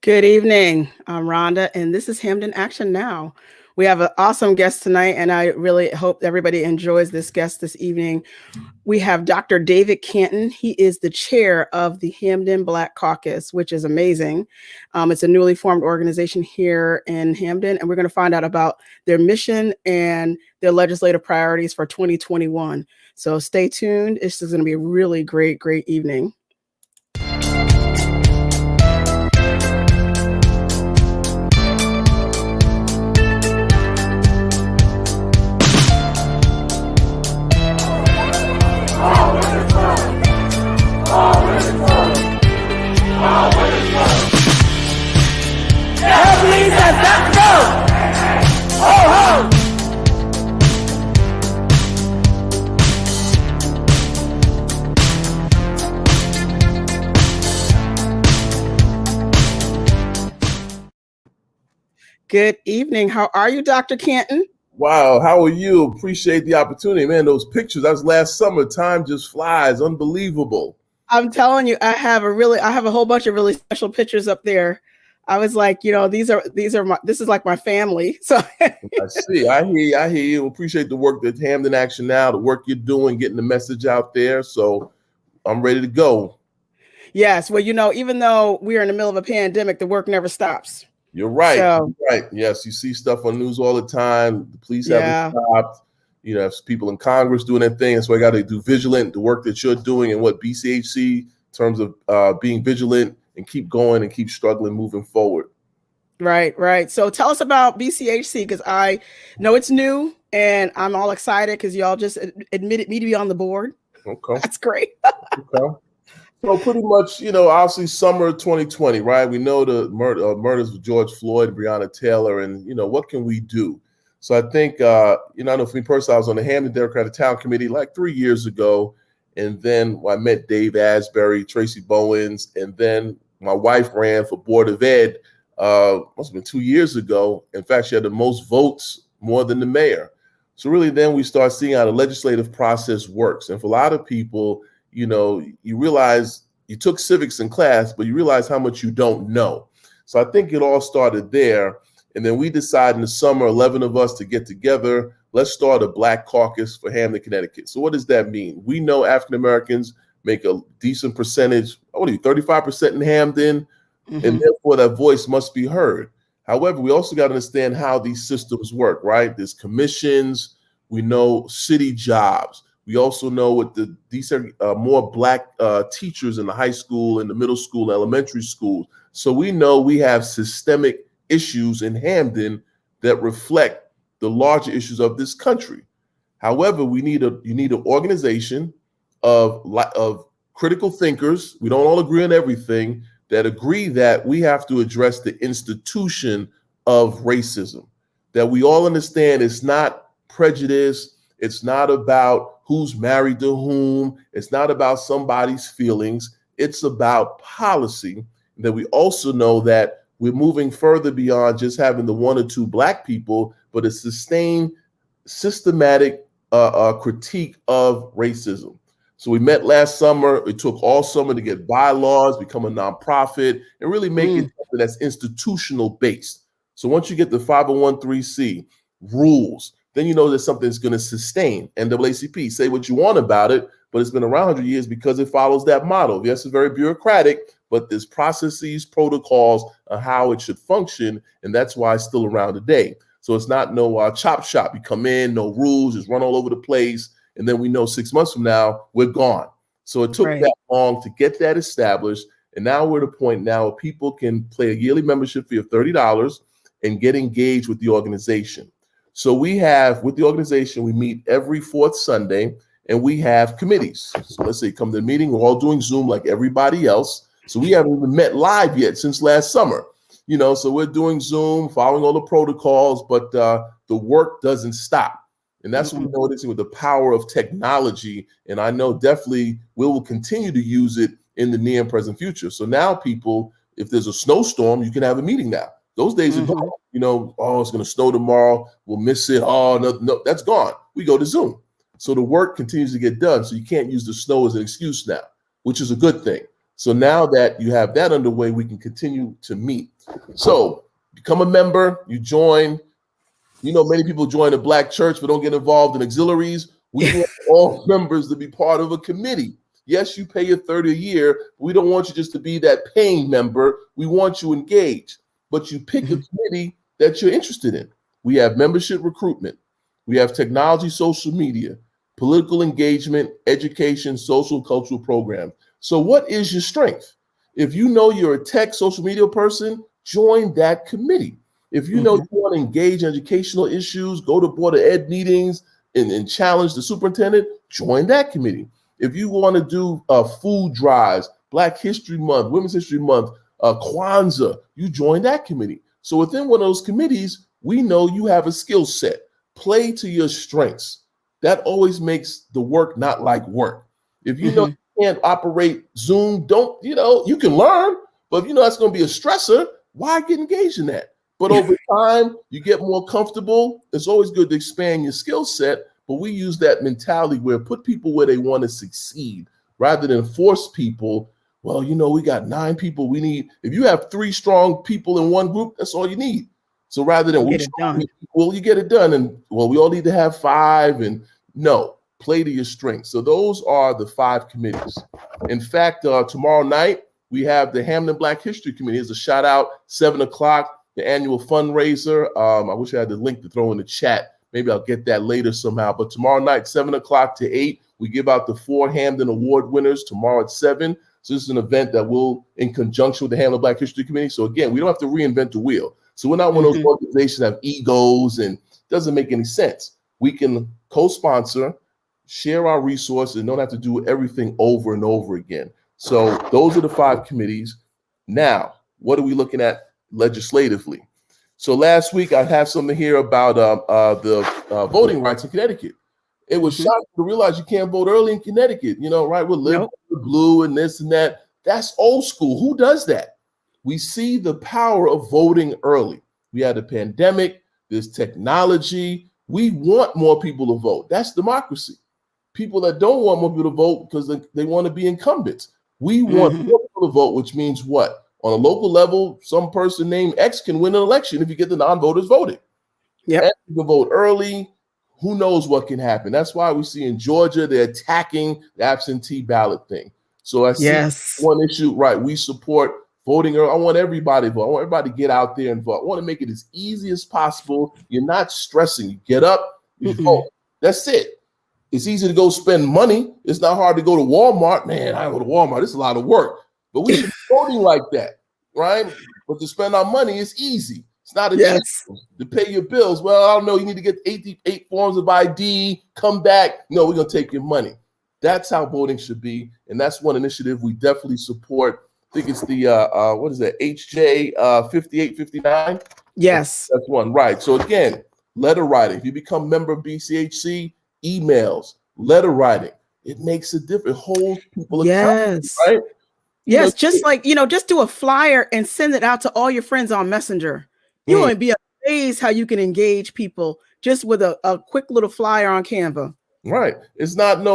Good evening. I'm Rhonda, and this is Hamden Action Now. We have an awesome guest tonight, and I really hope everybody enjoys this guest this evening. We have Dr. David Canton. He is the chair of the Hamden Black Caucus, which is amazing. It's a newly formed organization here in Hamden, and we're going to find out about their mission and their legislative priorities for 2021. So stay tuned. This is going to be a really great evening. Good evening. How are you, Dr. Canton? Wow, how are you? Appreciate the opportunity, man. Those pictures, that was last summer. Time just flies. Unbelievable. I'm telling you, I have a whole bunch of really special pictures up there. I was like, this is like my family. So I see. I hear you. Appreciate the work that Hamden Action Now, the work you're doing, getting the message out there. So I'm ready to go. Yes. Well, even though we're in the middle of a pandemic, the work never stops. You're right. You're right. Yes, you see stuff on news all the time. The police haven't stopped. There's people in Congress doing their thing. So I got to do vigilant, the work that you're doing and what BCHC in terms of being vigilant and keep going and keep struggling moving forward. Right. So tell us about BCHC, because I know it's new and I'm all excited because y'all just admitted me to be on the board. Okay. That's great. Okay. So pretty much, obviously summer 2020, right? We know the murders of George Floyd, Breonna Taylor, and, what can we do? So I think, I know for me personally, I was on the Hamden Democratic Town Committee like 3 years ago. And then I met Dave Asbury, Tracy Bowens, and then my wife ran for Board of Ed, must have been 2 years ago. In fact, she had the most votes, more than the mayor. So really then we start seeing how the legislative process works. And for a lot of people, you realize you took civics in class, but you realize how much you don't know. So I think it all started there. And then we decided in the summer, 11 of us to get together, let's start a Black Caucus for Hamden, Connecticut. So what does that mean? We know African-Americans make a decent percentage, 35% in Hamden, and therefore that voice must be heard. However, we also got to understand how these systems work, right? There's commissions, we know city jobs. We also know with the decent, more Black teachers in the high school, in the middle school, elementary schools. So we know we have systemic issues in Hamden that reflect the larger issues of this country. However, you need an organization of critical thinkers. We don't all agree on everything, that agree that we have to address the institution of racism, that we all understand it's not prejudice. It's not about who's married to whom. It's not about somebody's feelings. It's about policy. And that we also know that we're moving further beyond just having the one or two Black people, but a sustained, systematic critique of racism. So we met last summer. It took all summer to get bylaws, become a nonprofit, and really make it something that's institutional based. So once you get the 501(c) rules, then you know that something's going to sustain. NAACP, say what you want about it, but it's been around 100 years because it follows that model. Yes, it's very bureaucratic, but there's processes, protocols on how it should function, and that's why it's still around today. So it's not no chop shop. You come in, no rules, just run all over the place, and then we know 6 months from now, we're gone. So it took that long to get that established, and now we're at a point now where people can pay a yearly membership fee of $30 and get engaged with the organization. So we have, with the organization, we meet every fourth Sunday, and we have committees. So let's say come to the meeting, we're all doing Zoom like everybody else. So we haven't even met live yet since last summer. So we're doing Zoom, following all the protocols, but the work doesn't stop. And that's what we're noticing with the power of technology. And I know definitely we will continue to use it in the near and present future. So now people, if there's a snowstorm, you can have a meeting now. Those days are gone. It's going to snow tomorrow. We'll miss it. Oh, no, that's gone. We go to Zoom. So the work continues to get done. So you can't use the snow as an excuse now, which is a good thing. So now that you have that underway, we can continue to meet. So become a member, you join. You know, many people join a Black church but don't get involved in auxiliaries. We want all members to be part of a committee. Yes, you pay your 30 a year, but we don't want you just to be that paying member. We want you engaged, but you pick a committee that you're interested in. We have membership recruitment. We have technology, social media, political engagement, education, social, cultural programs. So what is your strength? If you know you're a tech social media person, join that committee. If you know you want to engage in educational issues, go to Board of Ed meetings and challenge the superintendent, join that committee. If you want to do food drives, Black History Month, Women's History Month, Kwanzaa, you join that committee. So within one of those committees, we know you have a skill set. Play to your strengths. That always makes the work not like work. If you know you can't operate Zoom, you can learn, but if you know that's going to be a stressor, why get engaged in that? But over time, you get more comfortable. It's always good to expand your skill set, but we use that mentality where put people where they want to succeed rather than force people. Well, we got 9 people. We need, if you have 3 strong people in one group, that's all you need. So rather than get it done. You get it done. And we all need to have 5 and no, play to your strengths. So those are the 5 committees. In fact, tomorrow night, we have the Hamden Black History Committee. Here's a shout out, 7:00. The annual fundraiser. I wish I had the link to throw in the chat. Maybe I'll get that later somehow. But tomorrow night, 7:00 to 8, we give out the 4 Hamden Award winners tomorrow at 7. So this is an event that will, in conjunction with the Hamden Black History Committee. So again, we don't have to reinvent the wheel. So we're not one of those organizations that have egos and doesn't make any sense. We can co-sponsor, share our resources, and don't have to do everything over and over again. So those are the 5 committees. Now, what are we looking at legislatively? So last week I have something here about the voting rights in Connecticut. It was shocking to realize you can't vote early in Connecticut. Right? We're living blue and this and that. That's old school. Who does that? We see the power of voting early. We had a pandemic. There's technology. We want more people to vote. That's democracy. People that don't want more people to vote because they want to be incumbents. We want more people to vote, which means what? On a local level, some person named X can win an election if you get the non-voters voting. Yeah, you can vote early. Who knows what can happen? That's why we see in Georgia they're attacking the absentee ballot thing. So I see one issue, right? We support voting early. I want everybody to vote. I want everybody to get out there and vote. I want to make it as easy as possible. You're not stressing. You get up, you vote. That's it. It's easy to go spend money. It's not hard to go to Walmart. Man, I go to Walmart. It's a lot of work. But we should be voting like that, right? But to spend our money is easy. It's not a challenge. To pay your bills. Well, I don't know. You need to get 88 forms of ID. Come back. No, we're going to take your money. That's how voting should be. And that's one initiative we definitely support. I think it's the, what is that, HJ 5859? Yes. That's one, right. So again, letter writing. If you become member of BCHC, emails, letter writing. It makes a difference. It holds people accountable, right? Yes, just do a flyer and send it out to all your friends on Messenger. You won't be amazed how you can engage people just with a quick little flyer on Canva. Right. It's not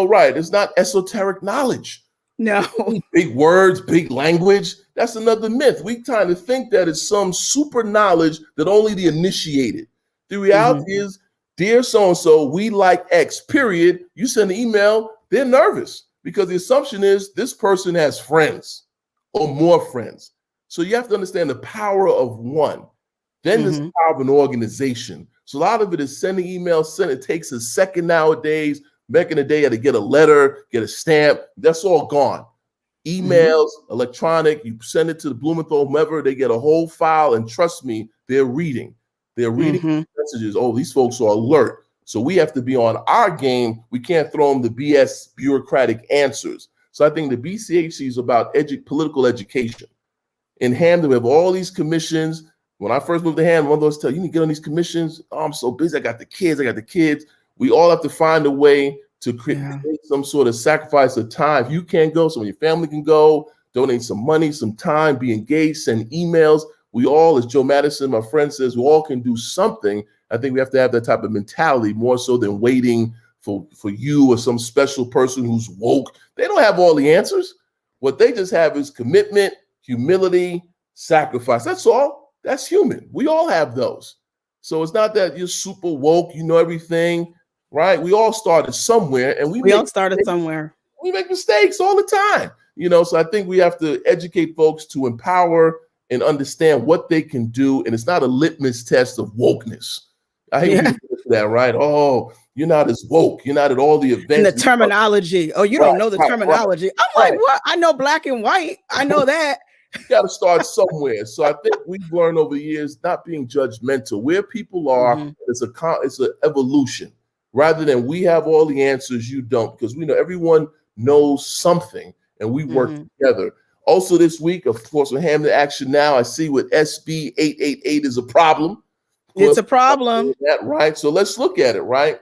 esoteric knowledge. No. Big words, big language. That's another myth. We kind of think that it's some super knowledge that only the initiated. The reality is, dear so-and-so, we like X, period. You send an email, they're nervous because the assumption is this person has friends or more friends. So you have to understand the power of one. Then there's the power of an organization. So a lot of it is sending emails. It takes a second nowadays. Back in the day, you had to get a letter, get a stamp. That's all gone. Emails, electronic, you send it to the Blumenthal, whomever, they get a whole file. And trust me, they're reading. They're reading messages. Oh, these folks are alert. So we have to be on our game. We can't throw them the BS bureaucratic answers. So I think the BCHC is about political education. In Hamden, we have all these commissions. When I first moved to Hamden, one of those tell you need to get on these commissions. Oh, I'm so busy. I got the kids. We all have to find a way to create some sort of sacrifice of time. If you can't go, some of your family can go, donate some money, some time, be engaged, send emails. We all, as Joe Madison, my friend, says, we all can do something. I think we have to have that type of mentality more so than waiting for you or some special person who's woke. They don't have all the answers. What they just have is commitment, humility, sacrifice. That's all. That's human. We all have those. So it's not that you're super woke, you know everything, right? We all started somewhere, and we all started somewhere. We make mistakes all the time, so I think we have to educate folks to empower and understand what they can do. And it's not a litmus test of wokeness. I hate when people say that, right? Oh, you're not as woke. You're not at all the events. And the terminology. Oh, you don't know the terminology. I'm like, what? I know black and white. I know that. You got to start somewhere. So I think we've learned over the years not being judgmental. Where people are, it's an evolution rather than we have all the answers, you don't, because we know everyone knows something and we work together. Also this week, of course, with Hamden Action Now, I see with SB 888 is a problem. It's a problem. That, right? So let's look at it, right?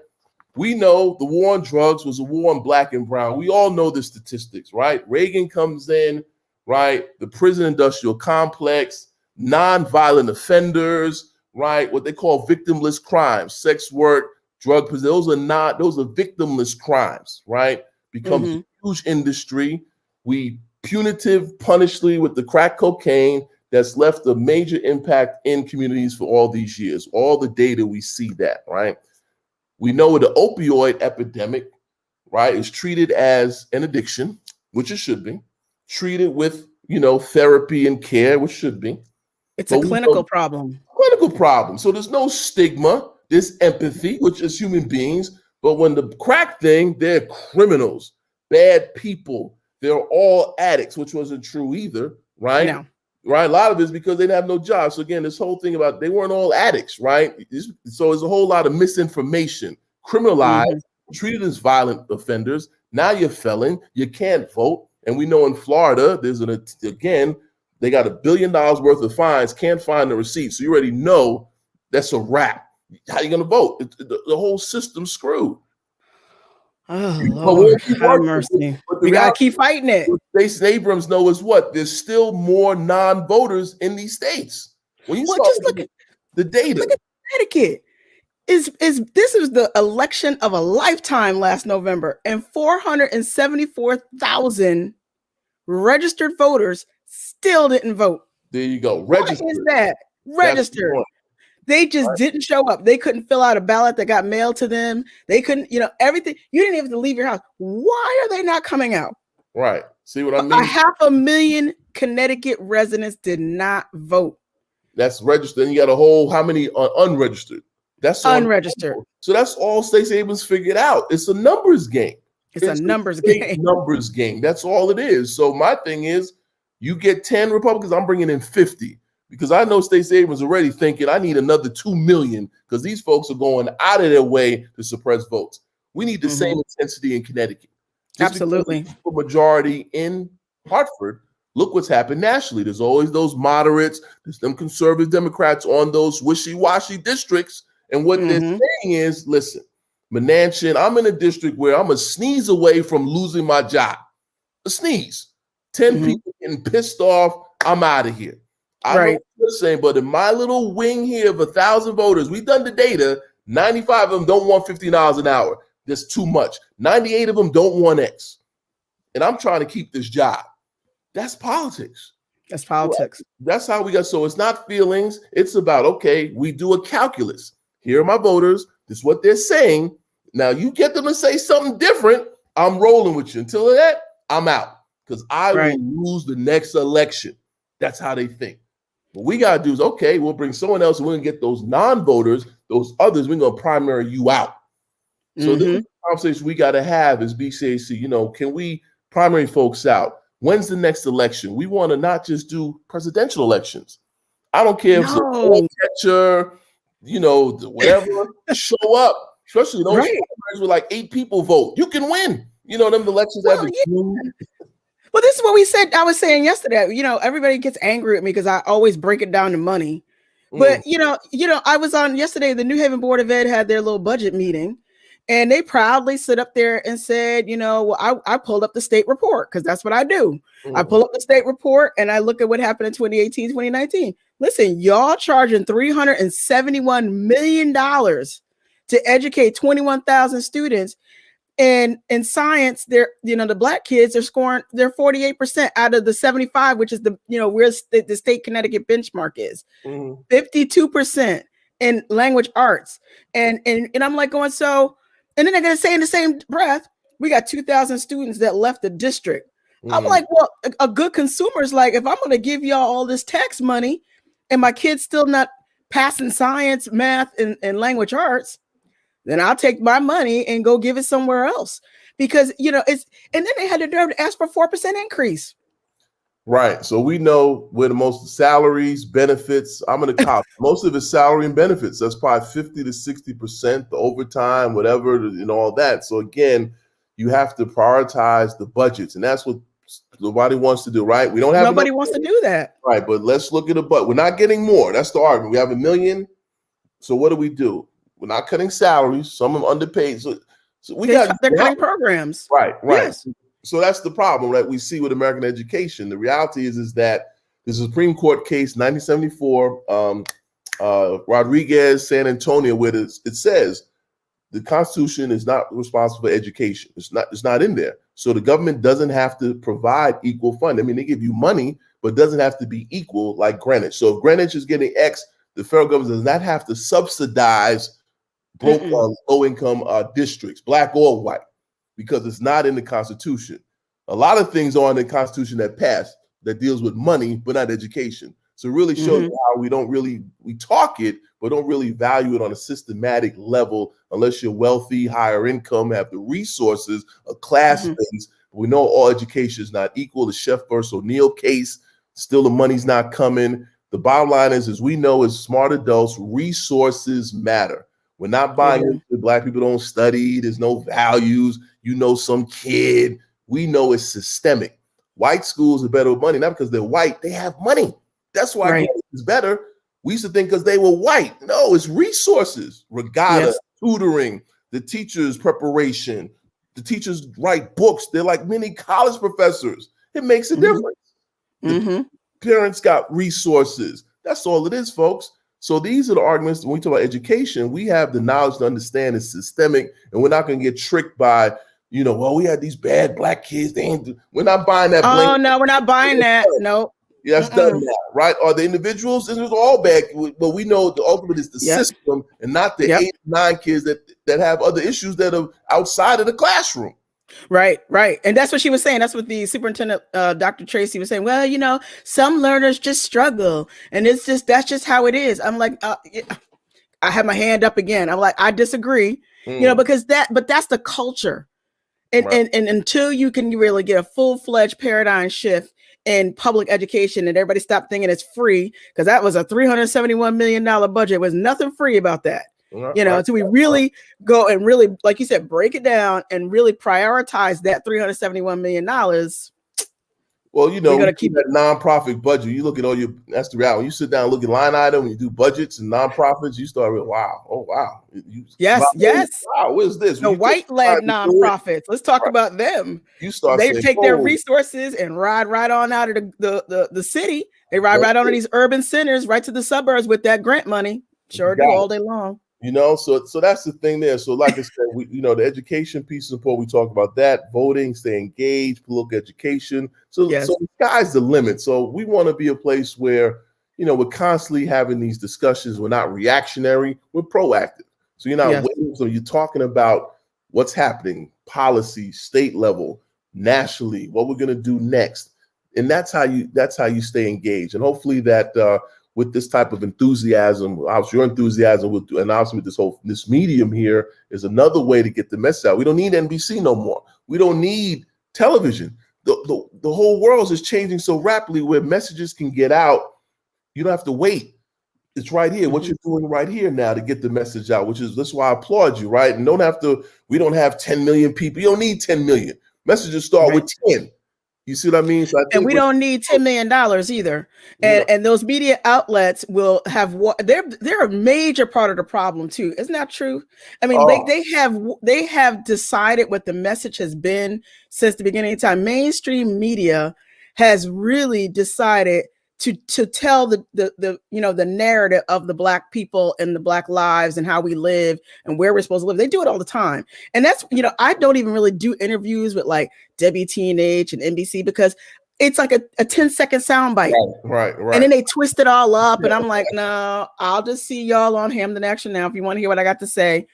We know the war on drugs was a war on black and brown. We all know the statistics, right? Reagan comes in, right? The prison industrial complex, non-violent offenders, right? What they call victimless crimes, sex work, drug possession. Those are victimless crimes, right? Becomes a huge industry. We punitive punishly with the crack cocaine that's left a major impact in communities for all these years. All the data, we see that, right? We know the opioid epidemic, right, is treated as an addiction, which it should be, treated with, therapy and care, which should be. It's a clinical problem. Clinical problem. So there's no stigma, there's empathy, which is human beings. But when the crack thing, they're criminals, bad people. They're all addicts, which wasn't true either, right? No. Right. A lot of it is because they didn't have no jobs. So again, this whole thing about they weren't all addicts, right? So there's a whole lot of misinformation, criminalized, treated as violent offenders. Now you're felon, you can't vote. And we know in Florida, they got $1 billion worth of fines, can't find the receipt. So you already know that's a wrap. How are you going to vote? The whole system's screwed. Oh, Lord, have mercy. We got to keep fighting it. What Stacey Abrams knows is what? There's still more non-voters in these states. When you just look at the data. Look at Connecticut. This is the election of a lifetime last November, and 474,000 registered voters still didn't vote. There you go. Registered. What is that? Registered. They just didn't show up. They couldn't fill out a ballot that got mailed to them. They couldn't, everything. You didn't even have to leave your house. Why are they not coming out? Right. See what I mean? 500,000 Connecticut residents did not vote. That's registered. And you got a whole, how many are unregistered? That's unregistered. So that's all Stacey Abrams figured out. It's a numbers game. It's a numbers game. Numbers game. That's all it is. So my thing is, you get 10 Republicans, I'm bringing in 50. Because I know Stacey Abrams already thinking I need another 2 million because these folks are going out of their way to suppress votes. We need the same intensity in Connecticut. Absolutely. The majority in Hartford, look what's happened nationally. There's always those moderates, there's them conservative Democrats on those wishy-washy districts. And what they're saying is, listen, Menanchen, I'm in a district where I'm a sneeze away from losing my job. A sneeze. 10 people getting pissed off, I'm out of here. I know what you're saying, but in my little wing here of 1,000 voters, we've done the data, 95 of them don't want $50 an hour. That's too much. 98 of them don't want X. And I'm trying to keep this job. That's politics. That's politics. That's how we got. So it's not feelings. It's about, okay, we do a calculus. Here are my voters. This is what they're saying. Now you get them to say something different. I'm rolling with you. Until that, I'm out because I will lose the next election. That's how they think. What we got to do is, okay, we'll bring someone else and we're going to get those non-voters, those others, we're going to primary you out. So this is the conversation we got to have as BCHC. Can we primary folks out? When's the next election? We want to not just do presidential elections. I don't care if it's a poll catcher, whatever, show up. Especially those primaries where like 8 people vote. You can win. Them elections have Well, this is what I was saying yesterday. Everybody gets angry at me because I always break it down to money. But I was on yesterday, the New Haven Board of Ed had their little budget meeting, and they proudly stood up there and said, I pulled up the state report because that's what I do. I pull up the state report and I look at what happened in 2018, 2019. Listen, y'all charging $371 million to educate 21,000 students. And in science, the Black kids are scoring, they're 48% out of the 75, which is where the state Connecticut benchmark is. 52% in language arts. And I'm like going, so, and then they're going to say in the same breath, we got 2,000 students that left the district. I'm like, well, a good consumer is like, if I'm going to give y'all all this tax money and my kid's still not passing science, math, and language arts, then I'll take my money and go give it somewhere else. Because, and then they had the nerve to ask for 4% increase. Right. So we know where the most salaries, benefits, I'm in a college, most of it's salary and benefits. That's probably 50 to 60%, the overtime, whatever, all that. So again, you have to prioritize the budgets. And that's what nobody wants to do, right? We don't have Nobody wants to do that. Right. But let's look at the budget. We're not getting more. That's the argument. We have $1 million. So what do? We're not cutting salaries. Some are underpaid. So they're cutting programs. Right. Yes. So that's the problem that we see with American education. The reality is that the Supreme Court case 1974, Rodriguez, San Antonio, where it says the Constitution is not responsible for education. It's not in there. So the government doesn't have to provide equal funding. I mean, they give you money, but it doesn't have to be equal like Greenwich. So if Greenwich is getting X, the federal government does not have to subsidize broke low-income districts, Black or white, because it's not in the Constitution. A lot of things are in the Constitution that passed that deals with money, but not education. So it really shows you how we talk it, but don't really value it on a systematic level unless you're wealthy, higher income, have the resources, a class base. We know all education is not equal. The Chef versus O'Neill case, still the money's not coming. The bottom line is we know as smart adults, resources matter. We're not buying into Black people don't study. There's no values. Some kid. We know it's systemic. White schools are better with money, not because they're white. They have money. That's why it's better. We used to think because they were white. No, it's resources, regatta, tutoring, the teachers' preparation. The teachers write books. They're like mini college professors. It makes a difference. The parents got resources. That's all it is, folks. So these are the arguments when we talk about education. We have the knowledge to understand it's systemic, and we're not going to get tricked by, we had these bad Black kids. We're not buying that. Oh, no, we're not buying that. No. Yeah, that's done now, right? Are the individuals? This is all bad, but we know the ultimate is the system and not the 8 or 9 kids that have other issues that are outside of the classroom. Right. And that's what she was saying. That's what the superintendent, Dr. Tracy, was saying. Well, some learners just struggle, and that's just how it is. I'm like, I have my hand up again. I'm like, I disagree, because that's the culture. And until you can really get a full-fledged paradigm shift in public education and everybody stop thinking it's free, because that was a $371 million budget. It was nothing free about that. So we really go and really, like you said, break it down and really prioritize that $371 million. Well, we're going to keep that nonprofit budget. You look at that's the reality. When you sit down and look at line item, when you do budgets and nonprofits, you start with, wow. Oh, wow. Yes. Wow, what is this? The white-led nonprofits. Let's talk about them. They take their resources and ride right on out of the city. They ride right on to these urban centers, right to the suburbs with that grant money. Sure do all day long. So that's the thing there. So like I said, the education piece is important. We talk about that, voting, stay engaged, political education. So the sky's the limit. So we want to be a place where, we're constantly having these discussions. We're not reactionary, we're proactive. So you're not waiting. So you're talking about what's happening, policy, state level, nationally, what we're going to do next. And that's how you stay engaged. And hopefully that, with this type of enthusiasm, obviously your enthusiasm and obviously with this medium here is another way to get the message out. We don't need NBC no more. We don't need television. The whole world is changing so rapidly where messages can get out. You don't have to wait. It's right here. What you're doing right here now to get the message out, that's why I applaud you, right? And we don't have 10 million people. You don't need 10 million. Messages start with 10. You see what I mean? So and we don't need $10 million either. And those media outlets will have they're a major part of the problem too. Isn't that true? I mean, they have decided what the message has been since the beginning of time. Mainstream media has really decided to tell the the narrative of the Black people and the Black lives and how we live and where we're supposed to live. They do it all the time. And that's, I don't even really do interviews with like WTNH and NBC because it's like a 10-second soundbite. Right. And then they twist it all up. And I'm like, no, I'll just see y'all on Hamden Action Now. If you want to hear what I got to say,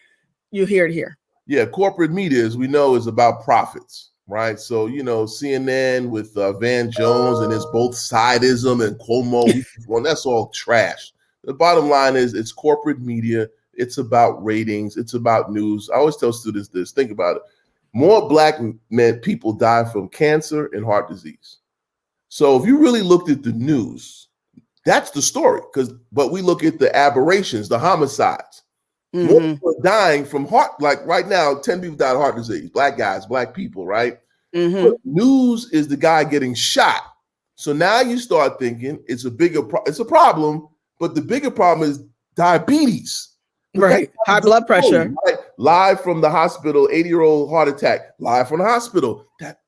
you hear it here. Yeah, corporate media, as we know, is about profits, right? So, CNN with Van Jones and his both sidism and Cuomo, well, that's all trash. The bottom line is it's corporate media. It's about ratings. It's about news. I always tell students this. Think about it. More Black people die from cancer and heart disease. So if you really looked at the news, that's the story. But we look at the aberrations, the homicides. More people are dying from heart, like right now, 10 people died of heart disease, Black guys, Black people, right? But news is the guy getting shot. So now you start thinking it's a problem, but the bigger problem is diabetes. Right. High blood pressure. Right? Live from the hospital, 80-year-old heart attack, live from the hospital.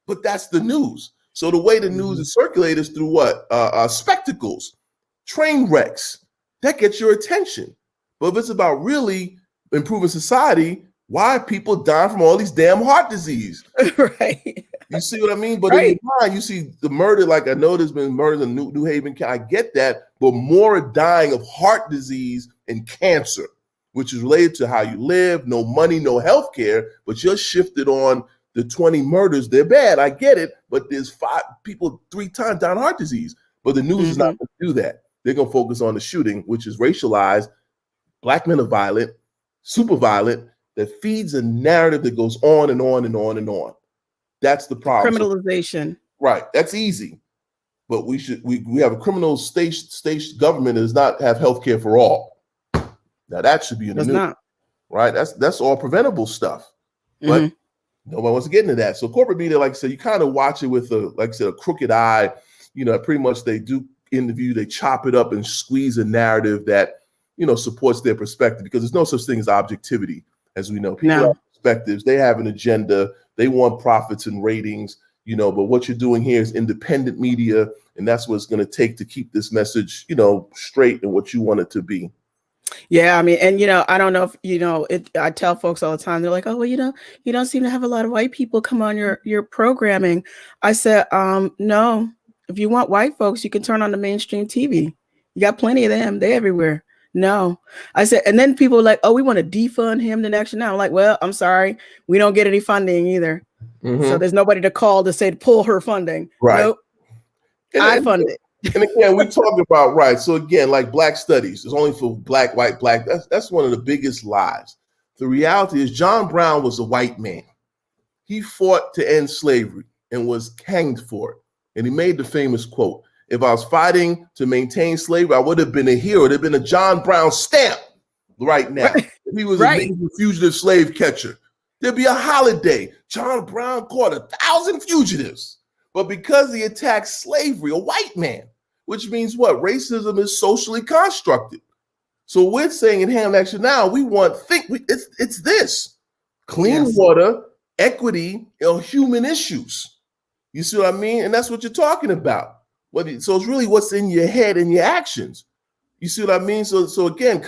But that's the news. So the way the news is circulated is through what? Spectacles, train wrecks. That gets your attention. But if it's about really improving society, why are people dying from all these damn heart disease? Right. You see what I mean? But in your mind, you see the murder, like I know there's been murders in New Haven. I get that, but more are dying of heart disease and cancer, which is related to how you live, no money, no health care, but just shifted on the 20 murders. They're bad, I get it, but there's 5 people 3 times down heart disease. But the news is not going to do that. They're going to focus on the shooting, which is racialized. Black men are violent, super violent, that feeds a narrative that goes on and on and on and on. That's the problem. Criminalization. Right. That's easy. But we have a criminal state government that does not have health care for all. Now that should be in the news. Not. Right. That's all preventable stuff. But nobody wants to get into that. So corporate media, like I said, you kind of watch it with a crooked eye. Pretty much they do interview, they chop it up and squeeze a narrative that supports their perspective, because there's no such thing as objectivity, as we know. People have perspectives, they have an agenda, they want profits and ratings, but what you're doing here is independent media, and that's what it's going to take to keep this message, straight and what you want it to be. Yeah, I mean, and I don't know if I tell folks all the time, they're like, oh, well, you don't seem to have a lot of white people come on your programming. I said, no, if you want white folks, you can turn on the mainstream TV. You got plenty of them, they're everywhere. No, I said, and then people are like, oh, we want to defund Hamden Action Now. I'm like, well, I'm sorry, we don't get any funding either. So there's nobody to call to say to pull her funding. Right. Nope. I fund it. And again, we talk about, right. So again, like Black studies is only for Black, white, Black. That's one of the biggest lies. The reality is John Brown was a white man. He fought to end slavery and was hanged for it. And he made the famous quote, if I was fighting to maintain slavery, I would have been a hero. There'd been a John Brown stamp right now. If he was a major fugitive slave catcher, there'd be a holiday. John Brown caught 1,000 fugitives. But because he attacked slavery, a white man, which means what? Racism is socially constructed. So we're saying in Hamden Action Now, we want, it's this. Clean water, equity, human issues. You see what I mean? And that's what you're talking about. So it's really what's in your head and your actions. You see what I mean? So again,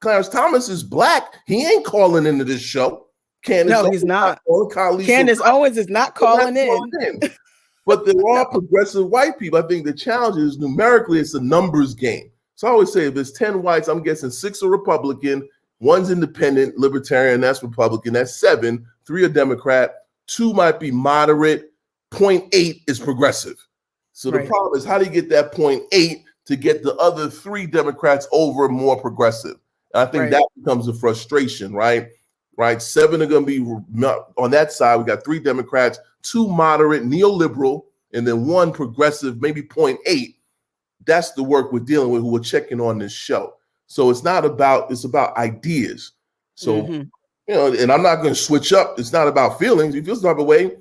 Clarence Thomas is Black. He ain't calling into this show. No, he's not. Candace Owens is not calling in. But there are progressive white people. I think the challenge is numerically, it's a numbers game. So I always say if there's 10 whites, I'm guessing 6 are Republican, 1's independent, libertarian, that's Republican, that's 7, 3 are Democrat, 2 might be moderate, 0.8 is progressive. So the problem is, how do you get that 0.8 to get the other 3 Democrats over more progressive? And I think that becomes a frustration, right? 7 are going to be on that side. We got 3 Democrats, 2 moderate, neoliberal, and then 1 progressive, maybe 0.8. That's the work we're dealing with, who we're checking on this show. So it's about ideas. So, and I'm not going to switch up. It's not about feelings. If you feel some type of way,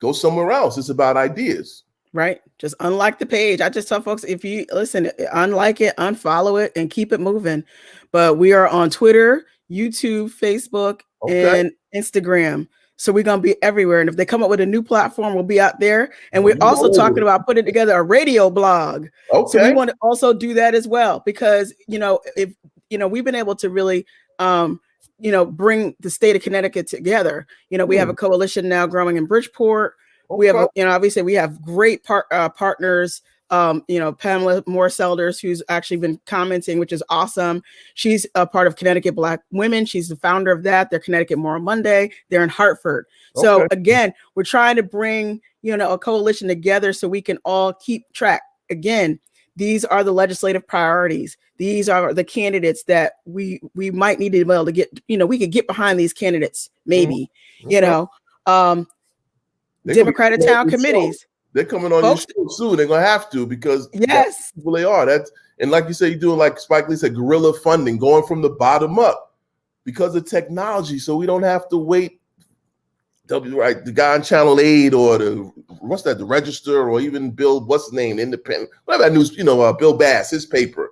go somewhere else. It's about ideas. Right. Just unlike the page. I just tell folks, if you listen, unlike it, unfollow it, and keep it moving. But we are on Twitter, YouTube, Facebook, and Instagram. So we're going to be everywhere. And if they come up with a new platform, we'll be out there. And Well, we're also talking about putting together a radio blog. Okay. So we want to also do that as well, because, if, we've been able to really, bring the state of Connecticut together. We have a coalition now growing in Bridgeport. Okay. We have, obviously we have great partners. Pamela Moore-Selders, who's actually been commenting, which is awesome. She's a part of Connecticut Black Women. She's the founder of that. They're Connecticut Moral Monday. They're in Hartford. Okay. So again, we're trying to bring, a coalition together so we can all keep track. Again, these are the legislative priorities. These are the candidates that we might need to be able to get, we could get behind these candidates, maybe, Democratic town committees. They're coming on your show soon. They're gonna have to, because yes, people they are. And like you say, you're doing, like Spike Lee said, guerrilla funding, going from the bottom up because of technology. So we don't have to wait. The guy on Channel 8 or the Register, or even Bill, what's his name, Independent, whatever that news, Bill Bass, his paper.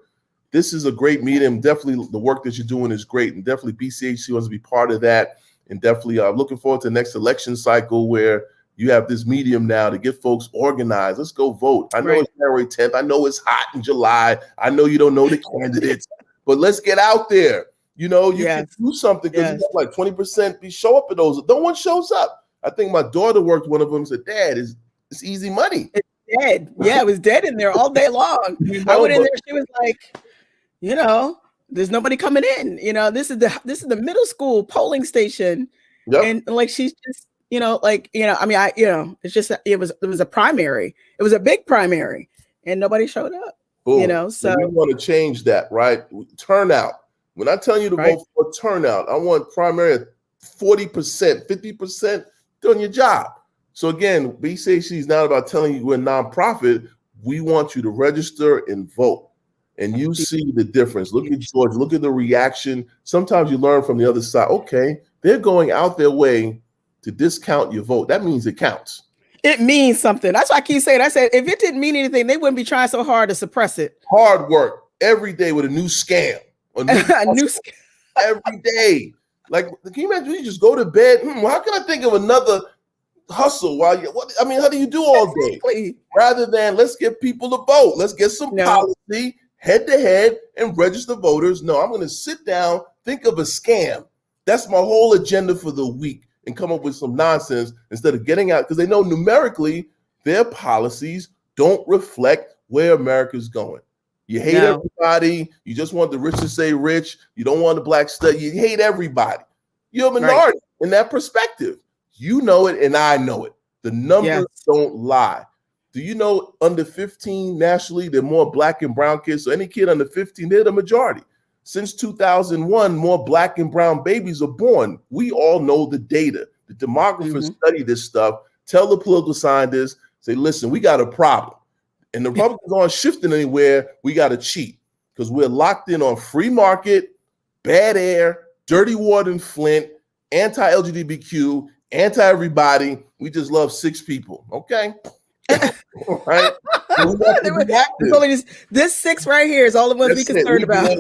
This is a great medium. Definitely the work that you're doing is great, and definitely BCHC wants to be part of that. And definitely looking forward to the next election cycle where you have this medium now to get folks organized. Let's go vote. I know it's January 10th. I know it's hot in July. I know you don't know the candidates, but let's get out there. You can do something, because you got like 20% show up at those. No one shows up. I think my daughter worked one of them and said, Dad, it's easy money. It's dead. Yeah, it was dead in there all day long. I went in there. She was like, there's nobody coming in. This is the middle school polling station. Yep. And like, she's just, it's just, it was a primary. It was a big primary, and nobody showed up. Boom. So we want to change that, right? Turnout. When I tell you to vote for turnout, I want primary at 40%, 50% doing your job. So again, BCHC is not about telling you we're a nonprofit. We want you to register and vote. And you see the difference. Look at George. Look at the reaction. Sometimes you learn from the other side. Okay, they're going out their way to discount your vote. That means it counts. It means something. That's why I keep saying. I said, if it didn't mean anything, they wouldn't be trying so hard to suppress it. Hard work every day with a new scam. Every day. Like, can you imagine you just go to bed? How can I think of another hustle while how do you do all day? Rather than let's get people to vote. Let's get some policy head to head and register voters. No, I'm going to sit down, think of a scam. That's my whole agenda for the week, and come up with some nonsense instead of getting out, because they know numerically their policies don't reflect where America's going. You hate everybody. You just want the rich to stay rich. You don't want the black stuff. You hate everybody. You're a minority in that perspective. You know it, and I know it. The numbers don't lie. Do you know under 15 nationally, there are more black and brown kids? So any kid under 15, they're the majority. Since 2001, more black and brown babies are born. We all know the data. The demographers study this stuff. Tell the political scientists, say, listen, we got a problem. And the Republicans aren't shifting anywhere. We got to cheat, because we're locked in on free market, bad air, dirty water in Flint, anti-LGBTQ, anti-everybody. We just love 6 people. Okay. Right? This 6 right here is all the ones we concerned about.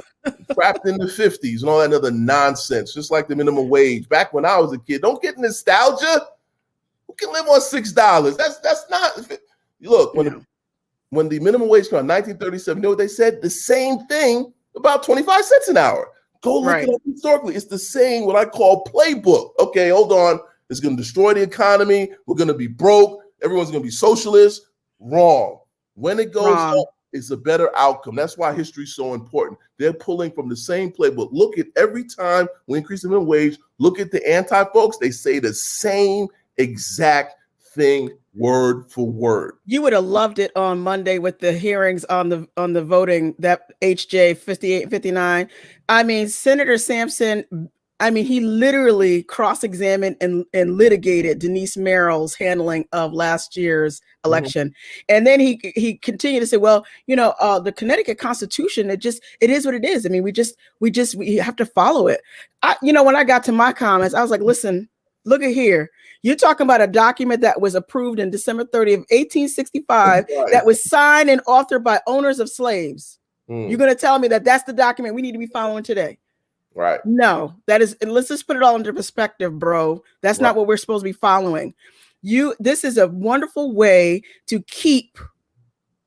Trapped in the 50s and all that other nonsense, just like the minimum wage. Back when I was a kid, don't get nostalgia. Who can live on $6? That's not. Look, when the minimum wage came out in 1937, you know what they said? The same thing about 25 cents an hour. Go look it up historically. It's the same, what I call playbook. Okay, hold on. It's going to destroy the economy. We're going to be broke. Everyone's going to be socialist. Wrong. When it goes up, it's a better outcome. That's why history is so important. They're pulling from the same playbook. Look at every time we increase the minimum wage, look at the anti-folks. They say the same exact thing, word for word. You would have loved it on Monday with the hearings on the voting, that HJ 5859. I mean, Senator Sampson, he literally cross-examined and litigated Denise Merrill's handling of last year's election. And then he continued to say, well, the Connecticut Constitution, it is what it is. I mean, we have to follow it. When I got to my comments, I was like, listen, look at here. You're talking about a document that was approved in December 30th, 1865, that was signed and authored by owners of slaves. You're going to tell me that that's the document we need to be following today? Right. No, that is, let's just put it all into perspective, bro. That's Right. not what we're supposed to be following. This is a wonderful way to keep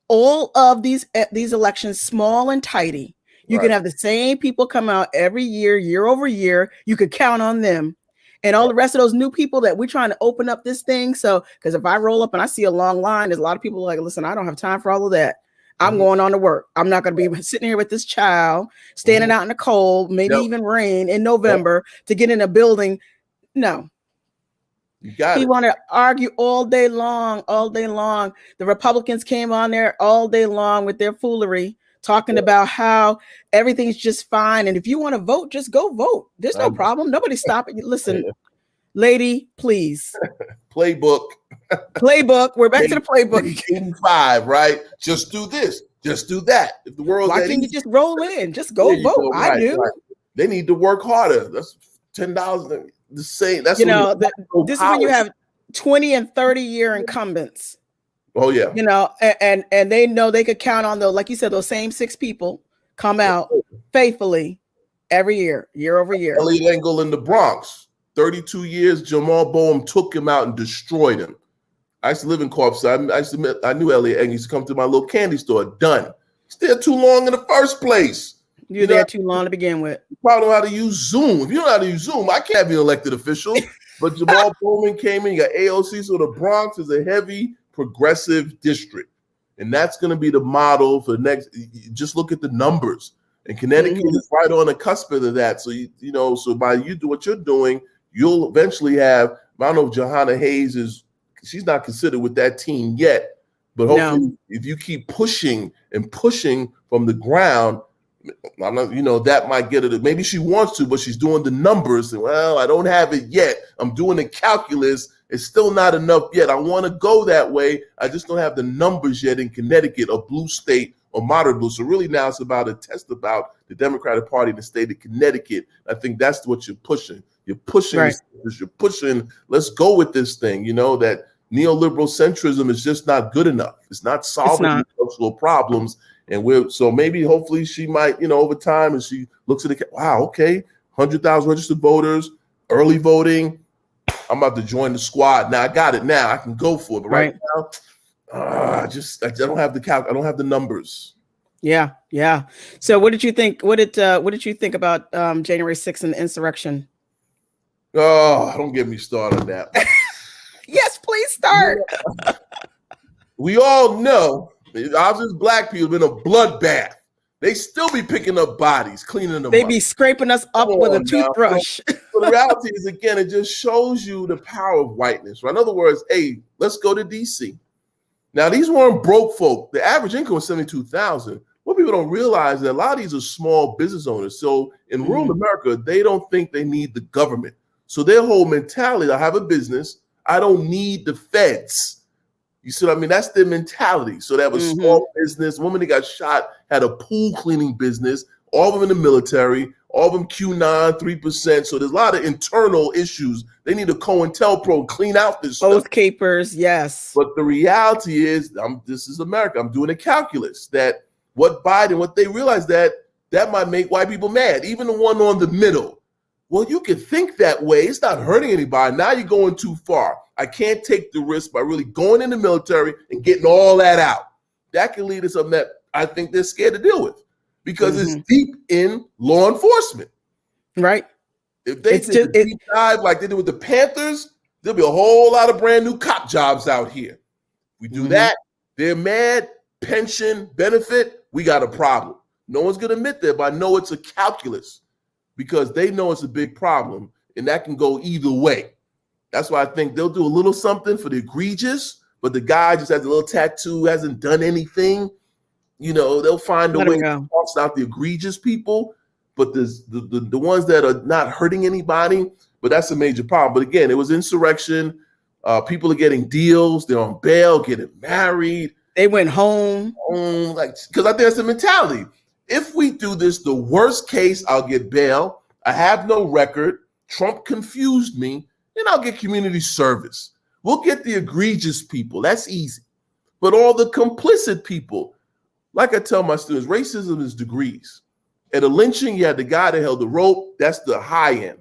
all of these elections small and tidy. You can Right. have the same people come out every year, year over year. You could count on them. And all the rest of those new people that we're trying to open up this thing. So, because if I roll up and I see a long line, there's a lot of people like, listen, I don't have time for all of that. I'm going on to work. I'm not going to be sitting here with this child, standing out in the cold, maybe even rain in November to get in a building. No. You got he it. wanted to argue all day long, all day long. The Republicans came on there all day long with their foolery, talking about how everything's just fine. And if you want to vote, just go vote. There's no problem. Nobody's stopping you. Listen, lady, please. Playbook. We're back to the playbook. 85, right? Just do this. Just do that. If the world's why can't you just roll in? Just go vote. Go. I do. Right. They need to work harder. That's $10. The same. That's this is when you have 20 and 30-year incumbents. Oh yeah. And they know they could count on those, like you said, those same 6 people come out faithfully every year, year over year. Elliot Engel in the Bronx, 32 years. Jamal Boehm took him out and destroyed him. I used to live in Corpse. I knew Elliot Engel. He used to come to my little candy store. Done. He's there too long in the first place. You're there too long to begin with. You probably know how to use Zoom. If you don't know how to use Zoom, I can't be an elected official. But Jamal Bowman came in. You got AOC. So the Bronx is a heavy progressive district. And that's going to be the model for the next. Just look at the numbers. And Connecticut is right on the cusp of that. So, so by you do what you're doing, you'll eventually have, I don't know if Johanna Hayes she's not considered with that team yet. But hopefully, if you keep pushing and pushing from the ground, I'm not, that might get it. Maybe she wants to, but she's doing the numbers. And, well, I don't have it yet. I'm doing the calculus. It's still not enough yet. I want to go that way. I just don't have the numbers yet in Connecticut, a blue state or moderate blue. So really now it's about a test about the Democratic Party in the state of Connecticut. I think that's what you're pushing. You're pushing. Right. You're pushing. Let's go with this thing. That neoliberal centrism is just not good enough. It's not solving social problems. And so maybe hopefully she might, over time, as she looks at it, wow, okay, 100,000 registered voters, early voting. I'm about to join the squad. Now I got it. Now I can go for it. But right now, I don't have I don't have the numbers. Yeah. So what did you think? What did you think about January 6th and the insurrection? Oh, don't get me started on that. Yes, please start. We all know. Obviously, black people have been a bloodbath. They still be picking up bodies, cleaning them up. They be scraping us up with a toothbrush. So the reality is, again, it just shows you the power of whiteness. Right? In other words, hey, let's go to D.C. Now, these weren't broke folk. The average income was $72,000. What people don't realize is that a lot of these are small business owners. So in rural America, they don't think they need the government. So their whole mentality, I have a business. I don't need the feds. You see what I mean? That's their mentality. So they have a small business. Woman that got shot had a pool cleaning business. All of them in the military. All of them Q9, 3%. So there's a lot of internal issues. They need a COINTELPRO clean out this stuff. Oath capers, yes. But the reality is, this is America. I'm doing a calculus that what they realize that might make white people mad. Even the one on the middle. Well, you can think that way. It's not hurting anybody. Now you're going too far. I can't take the risk by really going in the military and getting all that out. That can lead to something that I think they're scared to deal with because it's deep in law enforcement. Right. If they deep dive like they did with the Panthers, there'll be a whole lot of brand new cop jobs out here. We do that. They're mad. Pension, benefit, we got a problem. No one's going to admit that, but I know it's a calculus. Because they know it's a big problem, and that can go either way. That's why I think they'll do a little something for the egregious, but the guy just has a little tattoo, hasn't done anything. They'll find a way to toss out the egregious people, but the ones that are not hurting anybody, but that's a major problem. But again, it was insurrection. People are getting deals. They're on bail, getting married. They went home. Because I think that's the mentality. If we do this, the worst case, I'll get bail. I have no record. Trump confused me. Then I'll get community service. We'll get the egregious people. That's easy. But all the complicit people, like I tell my students, racism is degrees. At a lynching, you had the guy that held the rope. That's the high end.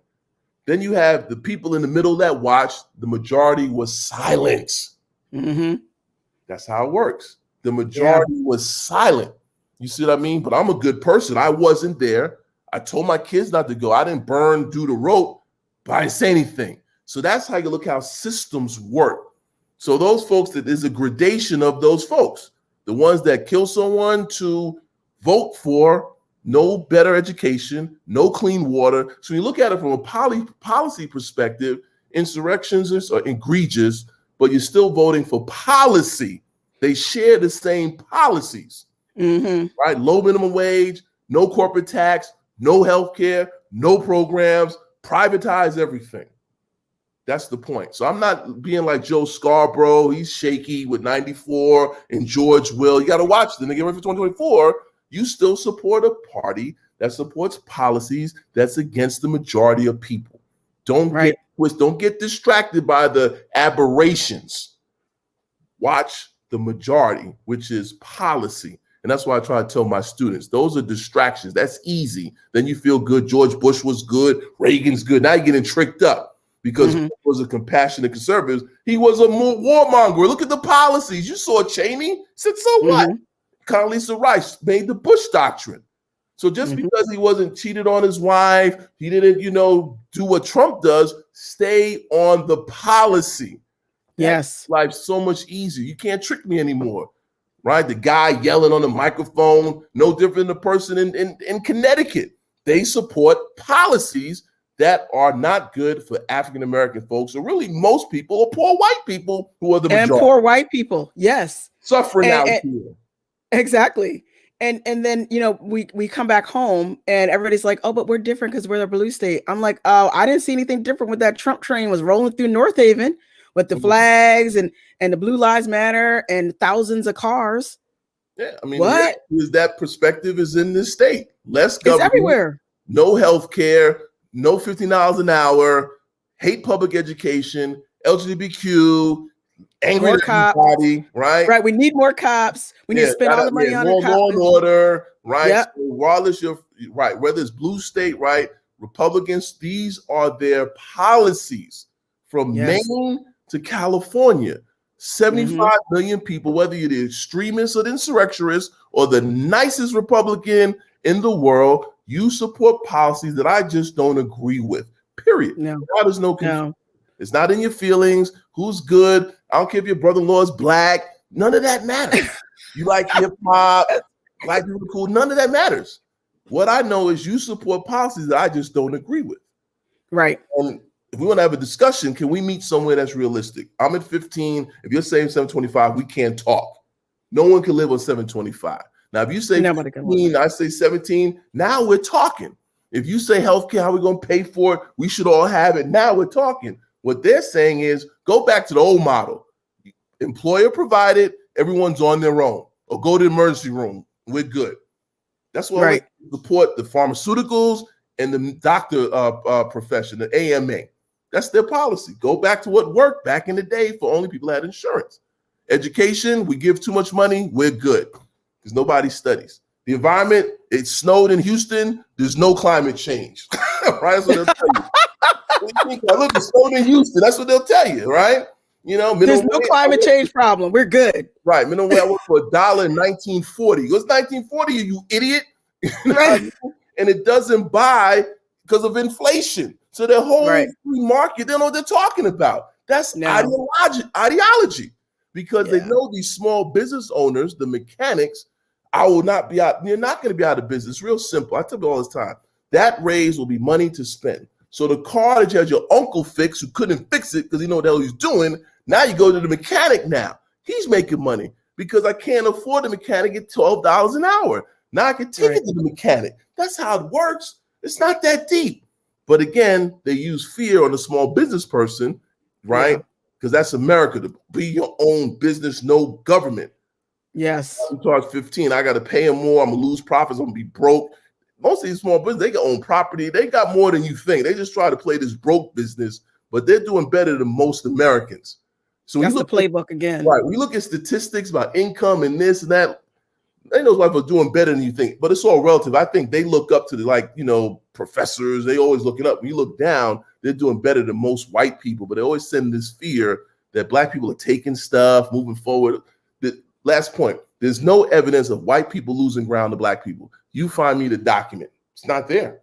Then you have the people in the middle that watched. The majority was silent. Mm-hmm. That's how it works. The majority was silent. You see what I mean? But I'm a good person. I wasn't there. I told my kids not to go. I didn't do the rope, but I didn't say anything. So that's how you look how systems work. So those folks, that there's a gradation of those folks. The ones that kill someone to vote for no better education, no clean water. So you look at it from a policy perspective, insurrections are egregious, but you're still voting for policy. They share the same policies, right? Low minimum wage, no corporate tax, no health care, no programs, privatize everything. That's the point. So I'm not being like Joe Scarborough. He's shaky with 94 and George Will. You got to watch them. They get ready for 2024. You still support a party that supports policies that's against the majority of people. Don't get distracted by the aberrations. Watch the majority, which is policy. And that's why I try to tell my students, those are distractions. That's easy. Then you feel good. George Bush was good. Reagan's good. Now you're getting tricked up because he was a compassionate conservative. He was a warmonger. Look at the policies. You saw Cheney. Said, so what? Condoleezza Rice made the Bush doctrine. So just because he wasn't cheated on his wife, he didn't, do what Trump does, stay on the policy. Yes. Life's so much easier. You can't trick me anymore, right? The guy yelling on the microphone, no different than the person in Connecticut. They support policies that are not good for African-American folks, or really most people, or poor white people who are the majority. And poor white people, yes. Suffering out here. Exactly. And then, we come back home and everybody's like, oh, but we're different because we're the blue state. I'm like, oh, I didn't see anything different when that Trump train was rolling through North Haven with the flags and the Blue Lives Matter and thousands of cars. Yeah, I mean, what is that perspective is in this state? Less government, it's everywhere. No health care, no $15 an hour, hate public education, LGBTQ, angry at everybody, right? Right. We need more cops. We need to spend all the money on the cops. Law and order, right? Yep. So regardless, you're right. Whether it's blue state, right? Republicans, these are their policies from Maine to California. 75 million people, whether you're the extremists or the insurrectionists or the nicest Republican in the world, you support policies that I just don't agree with. Period. No. There's no confusion. It's not in your feelings. Who's good? I don't care if your brother-in-law is black. None of that matters. You like hip hop, black people are cool. None of that matters. What I know is you support policies that I just don't agree with. Right. And if we want to have a discussion, can we meet somewhere that's realistic? I'm at 15. If you're saying 725, we can't talk. No one can live on 725. Now, if you say 15, I say 17, now we're talking. If you say healthcare, how are we going to pay for it? We should all have it. Now we're talking. What they're saying is go back to the old model. Employer provided, everyone's on their own. Or go to the emergency room. We're good. That's why we support the pharmaceuticals and the doctor profession, the AMA. That's their policy. Go back to what worked back in the day for only people that had insurance. Education, we give too much money, we're good. Because nobody studies. The environment, it snowed in Houston, there's no climate change. Right? That's what they'll tell you. Look, it snowed in Houston, that's what they'll tell you, right? There's no climate change problem. We're good. Right. Minimum wage, I worked for $1 in 1940. It was 1940, you idiot. Right. And it doesn't buy because of inflation. So their whole free market, they don't know what they're talking about. That's ideology. Because they know these small business owners, the mechanics, you're not going to be out of business. Real simple. I tell you all this time. That raise will be money to spend. So the car that you had your uncle fix who couldn't fix it because he know what the hell he's doing, now you go to the mechanic now. He's making money because I can't afford the mechanic at $12 an hour. Now I can take it to the mechanic. That's how it works. It's not that deep. But again, they use fear on the small business person, right? Because that's America, to be your own business, no government. Yes. I'm charged 15. I got to pay them more. I'm going to lose profits. I'm going to be broke. Most of these small businesses, they can own property. They got more than you think. They just try to play this broke business, but they're doing better than most Americans. So that's the playbook again. Right. We look at statistics about income and this and that. They know white folks doing better than you think, but it's all relative. I think they look up to the professors. They always looking up. When you look down, they're doing better than most white people, but they always send this fear that black people are taking stuff, moving forward. The last point, there's no evidence of white people losing ground to black people. You find me the document. It's not there.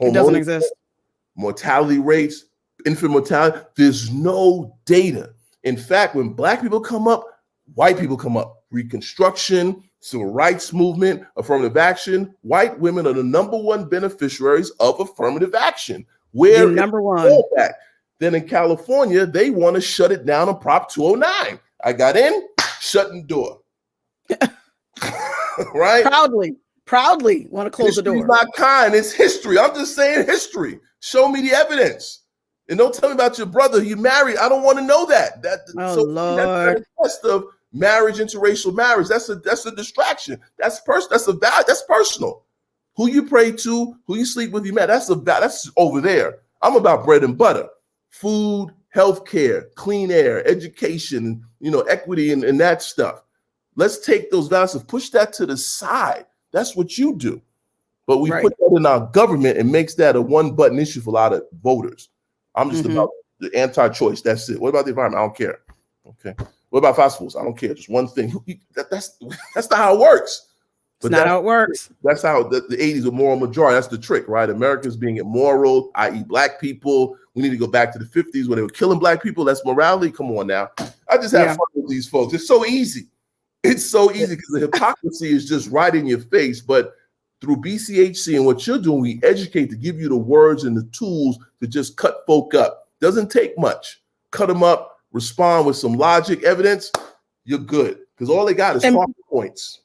It doesn't exist. Mortality rates, infant mortality, there's no data. In fact, when black people come up, white people come up. Reconstruction, civil rights movement, affirmative action, white women are the number one beneficiaries of affirmative action. Where number one. Then in California, they want to shut it down on Prop 209. I got in, shutting the door. Right? Proudly want to close the door. History's not kind. It's history. I'm just saying history. Show me the evidence. And don't tell me about your brother. You married. I don't want to know that. Lord. That's the test of marriage, interracial marriage. That's a distraction. That's personal. Who you pray to, who you sleep with, you met. That's over there. I'm about bread and butter, food, healthcare, clean air, education, equity and that stuff. Let's take those values and push that to the side. That's what you do. But we put that in our government and makes that a one-button issue for a lot of voters. I'm just about the anti-choice. That's it. What about the environment? I don't care. Okay. What about fast foods? I don't care. Just one thing. That's not how it works. But that's not how it works. That's how the 80s were moral majority. That's the trick, right? Americans being immoral, i.e. black people. We need to go back to the 50s where they were killing black people. That's morality. Come on now. I just have fun with these folks. It's so easy. It's so easy because the hypocrisy is just right in your face. But through BCHC and what you're doing, we educate to give you the words and the tools to just cut folk up. Doesn't take much. Cut them up, respond with some logic, evidence. You're good because all they got is talking points.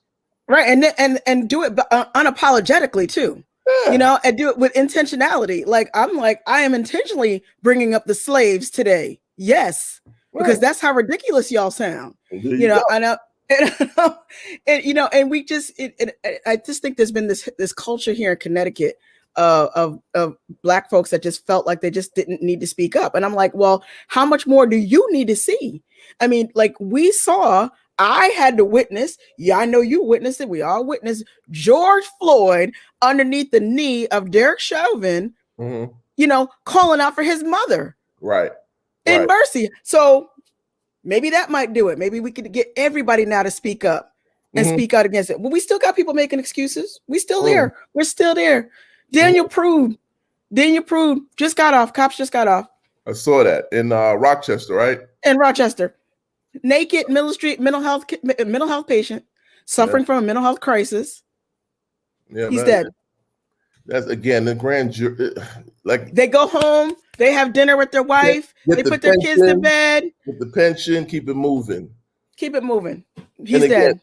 Right, and do it unapologetically too. Yeah. And do it with intentionality. I am intentionally bringing up the slaves today. Yes, because that's how ridiculous y'all sound. I know. And we just, I just think there's been this culture here in Connecticut of black folks that just felt like they just didn't need to speak up. And I'm like, well, how much more do you need to see? I mean, we saw, I had to witness, I know you witnessed it, we all witnessed George Floyd underneath the knee of Derek Chauvin, calling out for his mother. Right. In mercy. So maybe that might do it. Maybe we could get everybody now to speak up and speak out against it. Well, we still got people making excuses. We still there. We're still there. Daniel Prude just got off. Cops just got off. I saw that in Rochester, right? In Rochester. Naked Middle Street mental health patient suffering from a mental health crisis. Yeah, he's dead. That's again the grand jury. They go home, they have dinner with their wife, they put their kids to bed. Get the pension, keep it moving. Keep it moving. He's dead.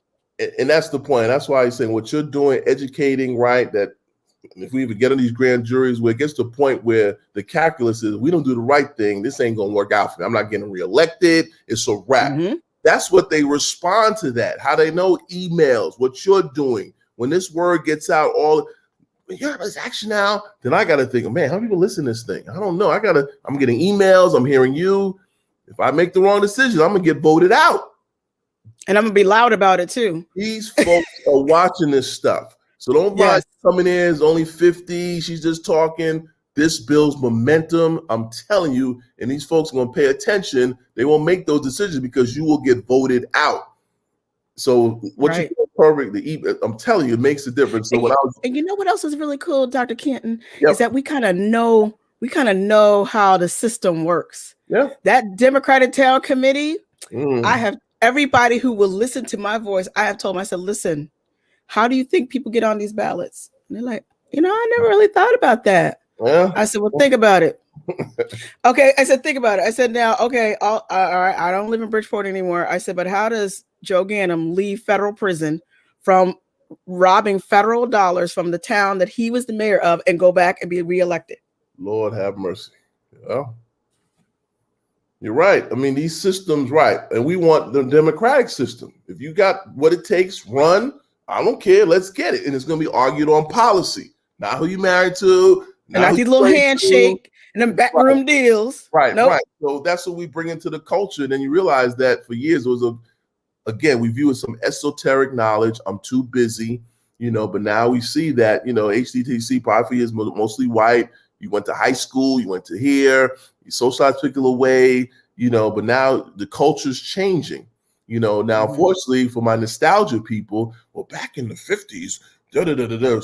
And that's the point. That's why he's saying what you're doing, educating, right? That if we even get on these grand juries where it gets to a point where the calculus is we don't do the right thing, this ain't gonna work out for me. I'm not getting reelected. It's a wrap. That's what they respond to that. How they know emails, what you're doing. When this word gets out, there's action now, then I gotta think, man, how people listen to this thing? I don't know. I'm getting emails, I'm hearing you. If I make the wrong decision, I'm gonna get voted out. And I'm gonna be loud about it too. These folks are watching this stuff. So don't buy coming in, is only 50, she's just talking. This builds momentum. I'm telling you, and these folks are gonna pay attention. They won't make those decisions because you will get voted out. So what you do perfectly, I'm telling you, it makes a difference. So and you know what else is really cool, Dr. Canton, is that we kind of know how the system works. Yeah. That Democratic Town Committee, I have everybody who will listen to my voice. I have told myself, listen, how do you think people get on these ballots? And they're like, I never really thought about that. Yeah. I said, well, think about it. Okay. I said, think about it. I said, now, okay, all right, I don't live in Bridgeport anymore. I said, but how does Joe Ganim leave federal prison from robbing federal dollars from the town that he was the mayor of and go back and be reelected? Lord have mercy. Yeah. You're right. I mean, these systems, right. And we want the democratic system. If you got what it takes, run. I don't care. Let's get it. And it's going to be argued on policy. Not who you married to. Not these little handshake and them backroom deals. Right, right. So that's what we bring into the culture. And then you realize that for years, it was again, we view it as some esoteric knowledge. I'm too busy, but now we see that, HDTC probably is mostly white. You went to high school, you went to here, you socialized a particular way, but now the culture's changing. Now, Unfortunately, for my nostalgia people, well, back in the 50s,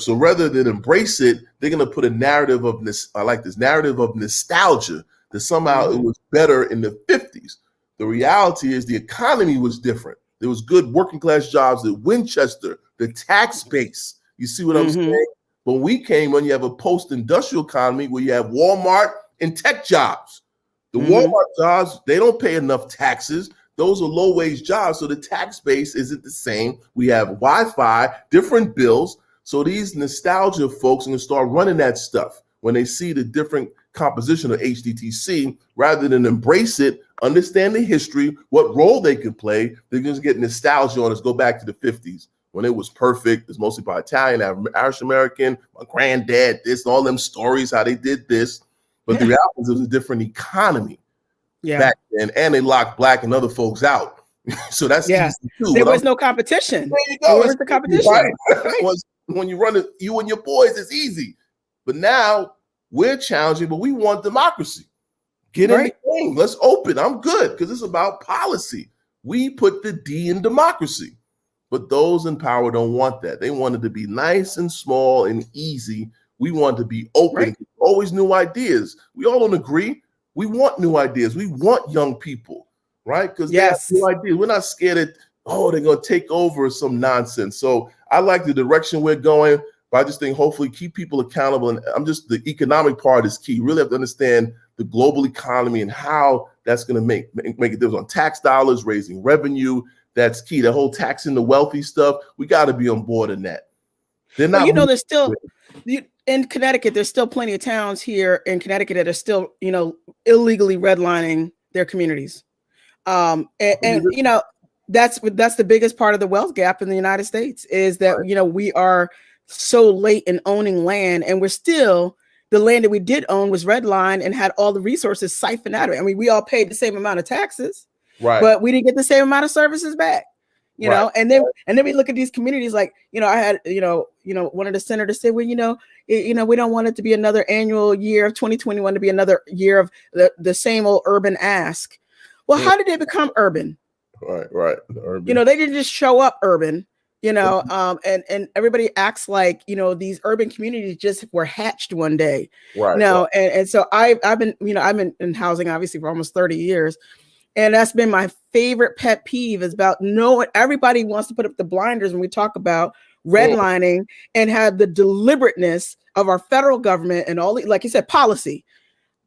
so rather than embrace it, they're going to put a narrative of this. I like this narrative of nostalgia that somehow it was better in the 50s. The reality is the economy was different. There was good working class jobs at Winchester, the tax base. You see what I'm saying? When we came on, you have a post-industrial economy where you have Walmart and tech jobs. The Walmart jobs, they don't pay enough taxes. Those are low-wage jobs, so the tax base isn't the same. We have Wi-Fi, different bills. So these nostalgia folks are going to start running that stuff when they see the different composition of HDTC. Rather than embrace it, understand the history, what role they can play, they're going to get nostalgia on us, go back to the 50s when it was perfect. It's mostly by Italian, Irish American, my granddad, this, all them stories, how they did this. But the reality is it was a different economy. Back then, and they locked Black and other folks out. So that's easy too. There was no competition. There you go. Where's the competition? Right. When you run it, you and your boys, it's easy. But now we're challenging, but we want democracy. Get in the game. Let's open. I'm good because it's about policy. We put the D in democracy. But those in power don't want that. They want it to be nice and small and easy. We want to be open. Always new ideas. We all don't agree. We want new ideas. We want young people, right? Because they have new ideas. We're not scared that, they're going to take over some nonsense. So I like the direction we're going, but I just think hopefully keep people accountable. And the economic part is key. You really have to understand the global economy and how that's going to make a difference on tax dollars, raising revenue. That's key. The whole taxing the wealthy stuff, we got to be on board in that. They're not. There's still in Connecticut. There's still plenty of towns here in Connecticut that are still, illegally redlining their communities, and that's the biggest part of the wealth gap in the United States is that we are so late in owning land, and we're still the land that we did own was redlined and had all the resources siphoned out of it. I mean, we all paid the same amount of taxes, but we didn't get the same amount of services back. And then we look at these communities like, I had, one of the senators said, well, we don't want it to be another annual year of 2021 to be another year of the same old urban ask. Well, how did they become urban? Right. Urban. They didn't just show up urban, and everybody acts like, these urban communities just were hatched one day. And so I've been in housing obviously for almost 30 years. And that's been my favorite pet peeve is about everybody wants to put up the blinders when we talk about redlining and have the deliberateness of our federal government and all, like you said, policy.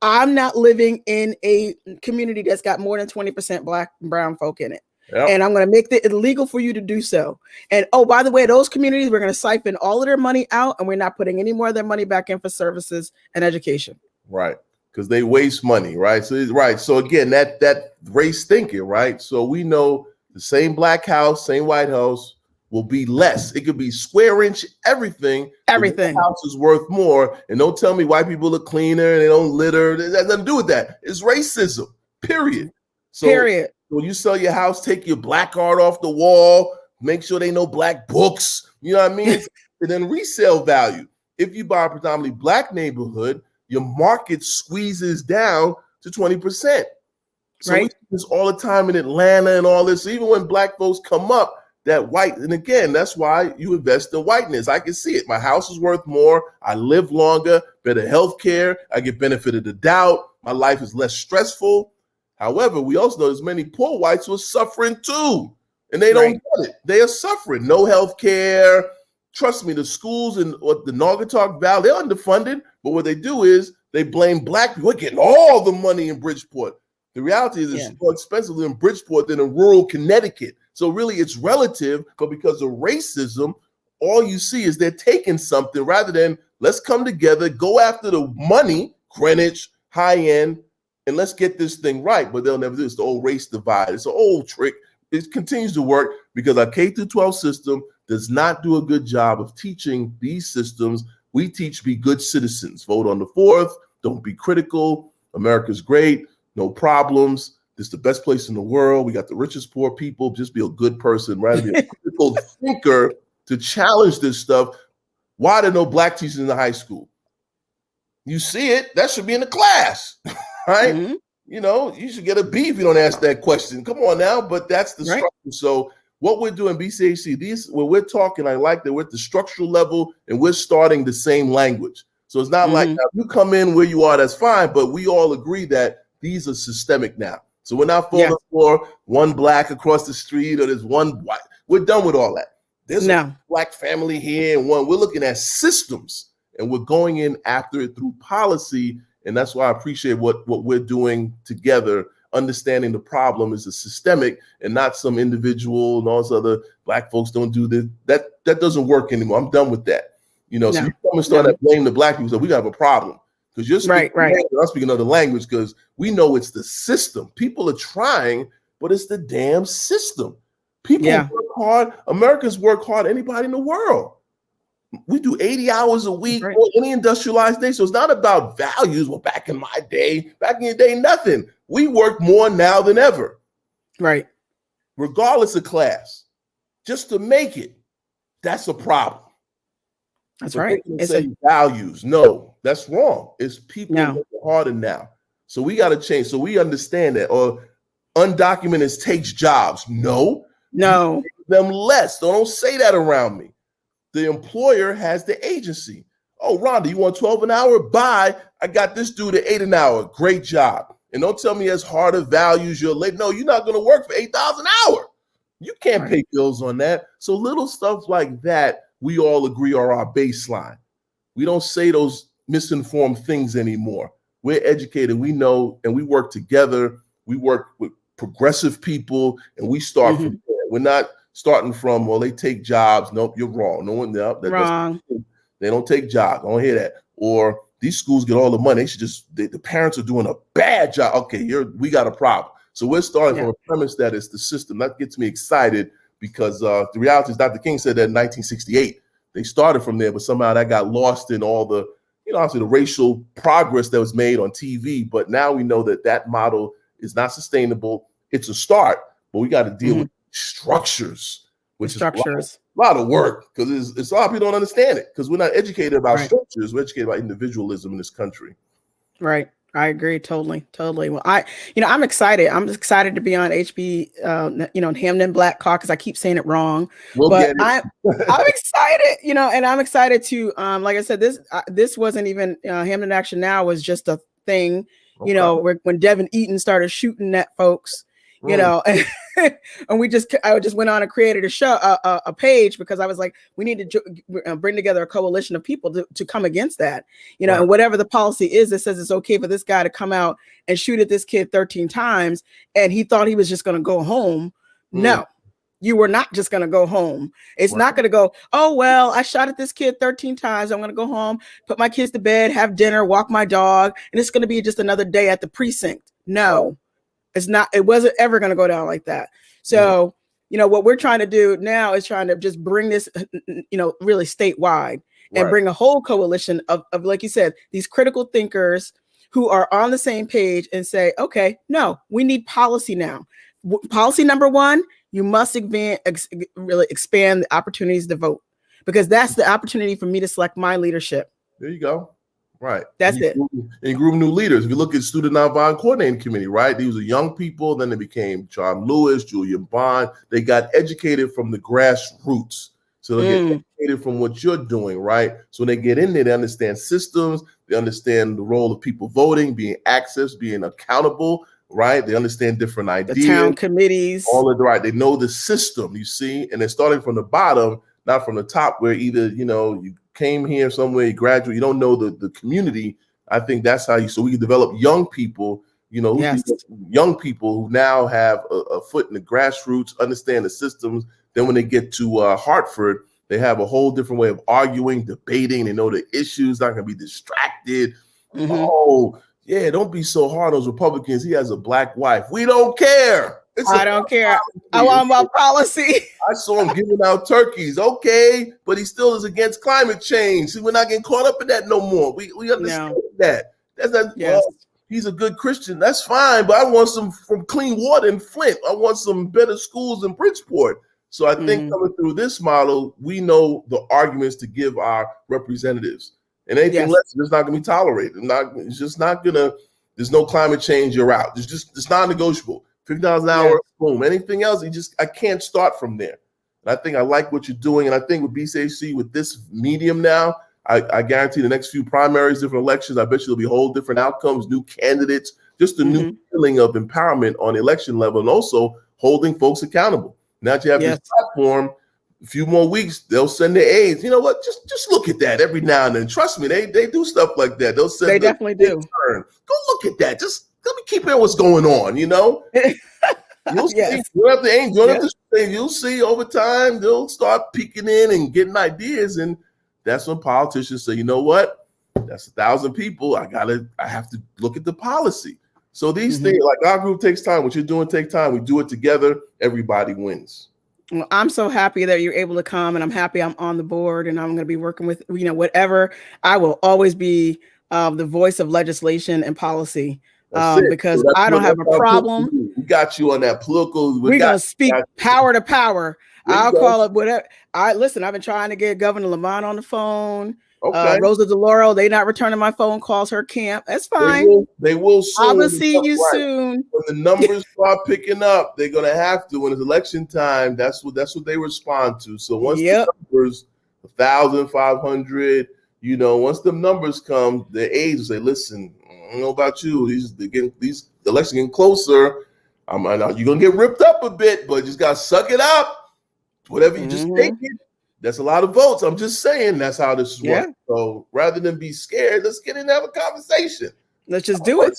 I'm not living in a community that's got more than 20% Black and brown folk in it. And I'm going to make it illegal for you to do so. And by the way, those communities, we're going to siphon all of their money out and we're not putting any more of their money back in for services and education. Right. Because they waste money, right? So again, that race thinking, right? So we know the same Black house, same White house will be less. It could be square inch, everything. The house is worth more. And don't tell me white people are cleaner and they don't litter. It has nothing to do with that. It's racism, period. So when you sell your house, take your Black art off the wall, make sure they know Black books, you know what I mean? And then resale value. If you buy a predominantly Black neighborhood, your market squeezes down to 20%. So we see this all the time in Atlanta and all this. So even when Black folks come up, that white, and again, that's why you invest in whiteness. I can see it. My house is worth more. I live longer, better health care. I get benefit of the doubt. My life is less stressful. However, we also know there's many poor whites who are suffering too, and they don't get it. They are suffering. No health care. Trust me, the schools in the Naugatuck Valley, they're underfunded, but what they do is they blame Black people. We're getting all the money in Bridgeport. The reality is it's more expensive in Bridgeport than in rural Connecticut. So really it's relative, but because of racism, all you see is they're taking something rather than let's come together, go after the money, Greenwich, high end, and let's get this thing right. But they'll never do it. It's the old race divide. It's an old trick. It continues to work because our K-12 system does not do a good job of teaching these systems. We teach be good citizens. Vote on the 4th. Don't be critical. America's great. No problems. This is the best place in the world. We got the richest poor people. Just be a good person, right? Be a critical thinker to challenge this stuff. Why are there no black teachers in the high school? You see it, that should be in the class, right? Mm-hmm. You know, you should get a B if you don't ask that question. Come on now, but that's the structure. So what we're doing, BCHC, when we're talking, I like that we're at the structural level and we're starting the same language. So it's not like now, you come in where you are, that's fine, but we all agree that these are systemic now. So we're not falling for one black across the street or there's one white. We're done with all that. There's a black family here and one. We're looking at systems and we're going in after it through policy. And that's why I appreciate what we're doing together, understanding the problem is a systemic and not some individual and all those other black folks don't do this. That doesn't work anymore. I'm done with that. You know, so you come and start to blame the black people. So we have a problem because you're speaking, I'm speaking another language because we know it's the system. People are trying, but it's the damn system. People work hard. Americans work hard. Anybody in the world. We do 80 hours a week or any industrialized day. So it's not about values. Well, back in my day, back in your day, nothing. We work more now than ever. Right. Regardless of class. Just to make it. That's a problem. That's but right. It's values. No, that's wrong. It's people working harder now. So we got to change. So we understand that. Or undocumented takes jobs. No. Them less. So don't say that around me. The employer has the agency. Oh, Rhonda, you want 12 an hour? Bye. I got this dude at 8 an hour. Great job. And don't tell me as hard of values you're late. No, you're not going to work for $8,000 an hour. You can't pay bills on that. So little stuff like that, we all agree are our baseline. We don't say those misinformed things anymore. We're educated. We know, and we work together. We work with progressive people, and we start from there. We're not starting from, well, they take jobs. Nope, you're wrong. No one, wrong. They don't take jobs. I don't hear that. Or these schools get all the money. They should just, the parents are doing a bad job. Okay, we got a problem. So we're starting from a premise that it's the system. That gets me excited because the reality is Dr. King said that in 1968. They started from there, but somehow that got lost in all the, obviously the racial progress that was made on TV. But now we know that model is not sustainable. It's a start, but we got to deal with structures, which is a lot of work because it's a lot of people don't understand it because we're not educated about structures. We're educated about individualism in this country. Right. I agree. Totally. Well, I'm excited. I'm excited to be on HB, Hamden Black Caucus. I keep saying it wrong, but I'm excited, and I'm excited to, like I said, this wasn't even Hamden Action Now was just a thing, when Devin Eaton started shooting at folks, and I just went on and created a page because I was like, we need to bring together a coalition of people to come against that, and whatever the policy is that says it's okay for this guy to come out and shoot at this kid 13 times. And he thought he was just going to go home. No, you were not just going to go home. It's not going to go, oh, well, I shot at this kid 13 times. I'm going to go home, put my kids to bed, have dinner, walk my dog. And it's going to be just another day at the precinct. No. It's not, it wasn't ever going to go down like that. So, what we're trying to do now is trying to just bring this, really statewide and bring a whole coalition of, like you said, these critical thinkers who are on the same page and say, okay, no, we need policy now. Policy number one, you must really expand the opportunities to vote because that's the opportunity for me to select my leadership. There you go. Right. That's it. And group new leaders. If you look at Student Nonviolent Coordinating Committee, right? These are young people. Then they became John Lewis, Julian Bond. They got educated from the grassroots. So they get educated from what you're doing, right? So when they get in there, they understand systems. They understand the role of people voting, being accessed, being accountable, right? They understand different ideas. The town committees. All of the right. They know the system, you see? And they're starting from the bottom, not from the top where either, you came here somewhere, you graduate, you don't know the community. I think that's how so we can develop young people, young people who now have a foot in the grassroots, understand the systems. Then when they get to Hartford, they have a whole different way of arguing, debating. They know the issues, not going to be distracted. Oh, yeah, don't be so hard on those Republicans. He has a black wife. We don't care. I don't care. I want my policy. I saw him giving out turkeys. Okay, but he still is against climate change. See, we're not getting caught up in that no more. We understand that. That's not. Well, he's a good Christian. That's fine, but I want some from clean water in Flint. I want some better schools in Bridgeport. So I think coming through this model, we know the arguments to give our representatives. And anything less is not going to be tolerated. It's just not going to. There's no climate change. You're out. It's non-negotiable. $50 an hour. Boom. Anything else, I can't start from there. And I think I like what you're doing. And I think with BCHC, with this medium now, I guarantee the next few primaries, different elections, I bet you there'll be whole different outcomes, new candidates, just a new feeling of empowerment on the election level, and also holding folks accountable. Now that you have this platform, a few more weeks, they'll send their aides. You know what? Just look at that every now and then. Trust me, they do stuff like that. They'll send. They definitely do. Go look at that. Just let me keep in what's going on. You know. You'll see. You don't have to aim. You don't have to say. You'll see over time. They'll start peeking in and getting ideas, and that's when politicians say, you know what? That's 1,000 people. I have to look at the policy. So these things, like our group takes time. What you're doing takes time. We do it together. Everybody wins. Well, I'm so happy that you're able to come, and I'm happy I'm on the board, and I'm going to be working with, whatever. I will always be the voice of legislation and policy because I don't have a problem. We got you on that political. We're going to speak power to power. I'll call it whatever. I've been trying to get Governor Lamont on the phone. Rosa DeLauro, they not returning my phone calls, her camp. That's fine. They will soon. I will see you soon. When the numbers start picking up, they're gonna have to. When it's election time, that's what they respond to. So once the numbers 1,000, 500, once the numbers come, the aides will say, "Listen, I don't know about you. These elections getting closer. You're gonna get ripped up a bit, but you just gotta suck it up. Whatever you just take it." That's a lot of votes. I'm just saying that's how this works. So rather than be scared, let's get in and have a conversation. Let's just do it.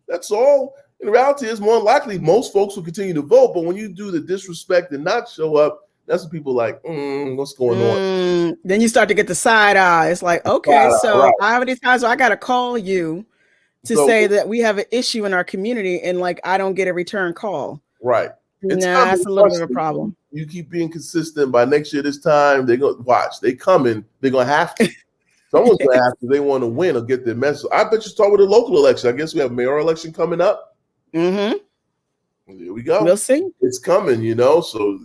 That's all. And the reality is, more likely, most folks will continue to vote. But when you do the disrespect and not show up, that's what people like, what's going on? Then you start to get the side eye. It's like, okay, so how many times I got to call you to say that we have an issue in our community and I don't get a return call? Right. That's a little bit of a problem. You keep being consistent. By next year, this time, they're going to watch. They coming. They're going to have to. Someone's going to have to. They want to win or get their message. I bet you start with a local election. I guess we have a mayoral election coming up. There we go. We'll see. It's coming, So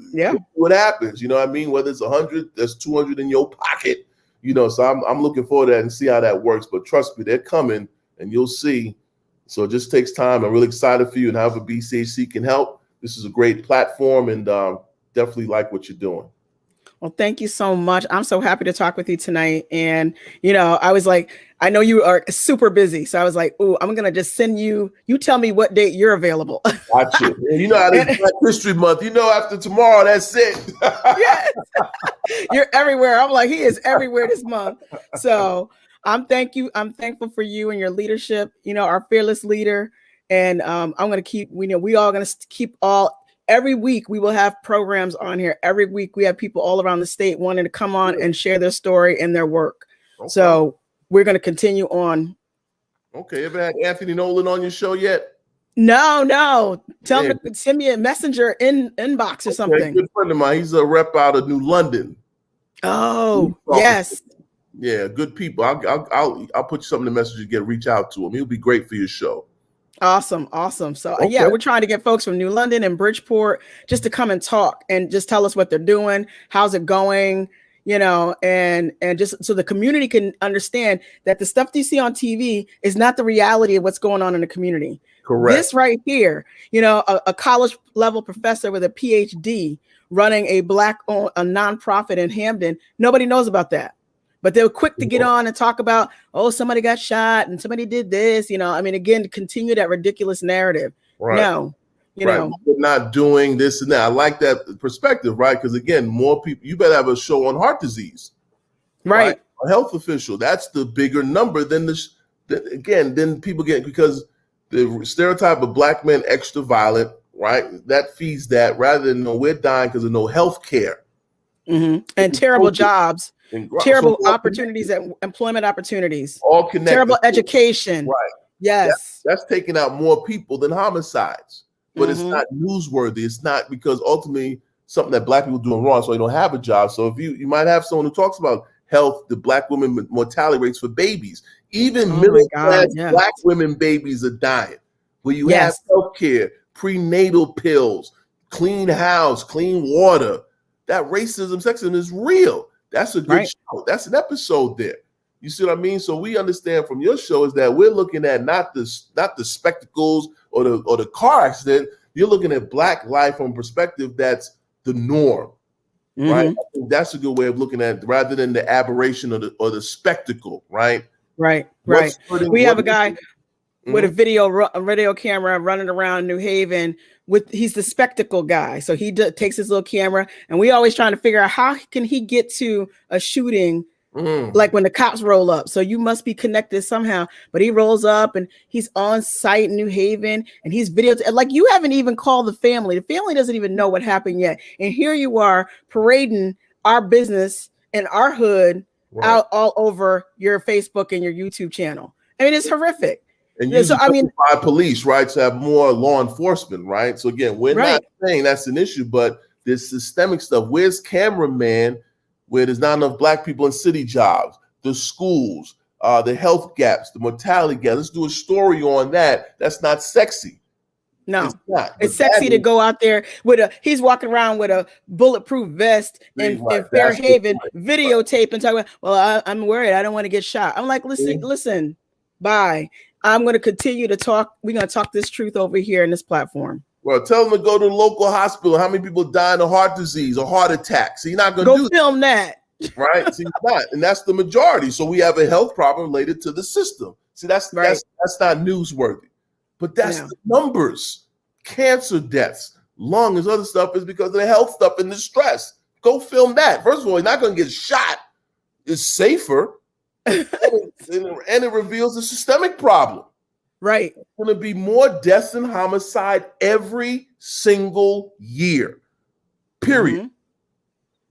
what happens? You know what I mean? Whether it's 100, there's 200 in your pocket. So I'm looking forward to that and see how that works. But trust me, they're coming, and you'll see. So it just takes time. I'm really excited for you and however BCHC can help. This is a great platform, and definitely like what you're doing. Well, thank you so much. I'm so happy to talk with you tonight. And, I was like, I know you are super busy. So I was like, I'm going to just send you tell me what date you're available. Got you. And how this Black History Month, after tomorrow, that's it. Yes. You're everywhere. I'm like, he is everywhere this month. So I'm thankful for you and your leadership, our fearless leader. And I'm going to keep, we all going to keep every week we will have programs on here. Every week we have people all around the state wanting to come on and share their story and their work. Okay. So we're going to continue on. Okay. Ever had Anthony Nolan on your show yet? No. Tell him to send me a messenger inbox or something. Good friend of mine. He's a rep out of New London. Oh, yes. Yeah. Good people. I'll put you something in the message to reach out to him. He'll be great for your show. Awesome. So we're trying to get folks from New London and Bridgeport just to come and talk and just tell us what they're doing, how's it going, and just so the community can understand that the stuff that you see on TV is not the reality of what's going on in the community. Correct. This right here, a college level professor with a PhD running a nonprofit in Hamden. Nobody knows about that. But they were quick to get on and talk about, somebody got shot and somebody did this, again, to continue that ridiculous narrative. Right. No, We're not doing this and that. I like that perspective, right? Because again, more people, you better have a show on heart disease. Right. A health official. That's the bigger number than then people get, because the stereotype of Black men extra violent, right? That feeds that rather than we're dying because of no health care. And terrible jobs. Terrible opportunities, employment opportunities, all connected. Terrible education. Right. Yes. That's taking out more people than homicides. But it's not newsworthy. It's not, because ultimately something that Black people doing wrong, so they don't have a job. So if you might have someone who talks about health, the Black women mortality rates for babies. Even Oh my middle God, class yes. Black women babies are dying. Where you have Yes. healthcare, prenatal pills, clean house, clean water. That racism, sexism is real. That's a good Right. show. That's an episode there. You see what I mean? So we understand from your show is that we're looking at not the spectacles or the car accident. You're looking at Black life from a perspective that's the norm, right? I think that's a good way of looking at it, rather than the aberration or the spectacle, right? Right. What's Right. hurting- We have a what- guy with a video camera running around New Haven he's the spectacle guy. So he takes his little camera, and we always trying to figure out how can he get to a shooting like when the cops roll up. So you must be connected somehow. But he rolls up and he's on site in New Haven, and he's videoed. Like, you haven't even called the family. The family doesn't even know what happened yet. And here you are parading our business and our hood out all over your Facebook and your YouTube channel. I mean, it's horrific. And using by police, right, to have more law enforcement, right? So again, we're not saying that's an issue, but this systemic stuff. Where's cameraman where there's not enough Black people in city jobs, the schools, the health gaps, the mortality gaps? Let's do a story on that. That's not sexy. No, it's not. It's sexy to go out there with he's walking around with a bulletproof vest in Fairhaven, videotape and talk about, well, I'm worried. I don't want to get shot. I'm like, listen, bye. I'm going to continue to talk. We're going to talk this truth over here in this platform. Well, tell them to go to the local hospital. How many people dying of heart disease or heart attack? So you're not going to go film that. Right? See, not, and that's the majority. So we have a health problem related to the system. See, that's not newsworthy, but that's the numbers. Cancer deaths, lung, and other stuff is because of the health stuff and the stress. Go film that. First of all, you're not going to get shot. It's safer. and it reveals a systemic problem. Right. There's going to be more deaths and homicide every single year. Period.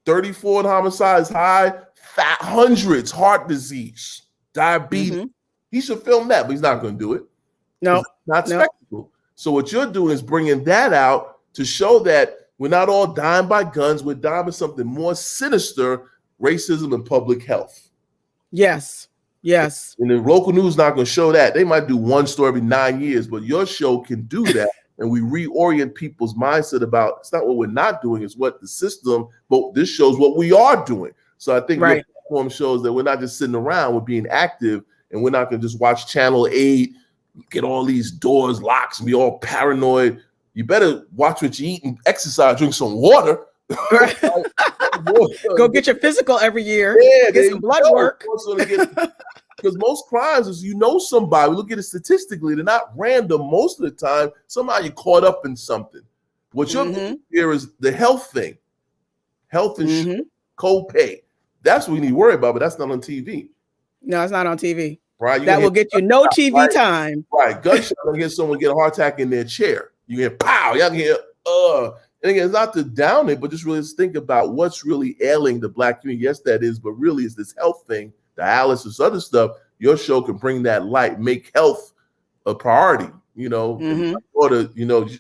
34 in homicides high, hundreds, heart disease, diabetes. He should film that, but he's not going to do it. No. It's not spectacle. So what you're doing is bringing that out to show that we're not all dying by guns. We're dying by something more sinister, racism and public health. Yes. Yes. And the local news is not going to show that. They might do one story every 9 years, but your show can do that. And we reorient people's mindset about it's not what we're not doing, it's what the system, but this shows what we are doing. So I think your platform shows that we're not just sitting around, we're being active, and we're not going to just watch Channel 8, get all these doors, locks, and be all paranoid. You better watch what you eat and exercise, drink some water. Go get your physical every year. Yeah, get some blood work. Because most crimes is somebody. We look at it statistically, they're not random most of the time. Somehow you're caught up in something. What you're doing here is the health thing. Health insurance, co-pay. That's what we need to worry about, but that's not on TV. No, it's not on TV. Right? That will get you no TV time. Right. Gunshot, you get someone get a heart attack in their chair. You hear pow, y'all can hear and again, it's not to down it, but just really think about what's really ailing the Black community. Yes, that is, but really it's this health thing, dialysis, other stuff. Your show can bring that light, make health a priority. My daughter,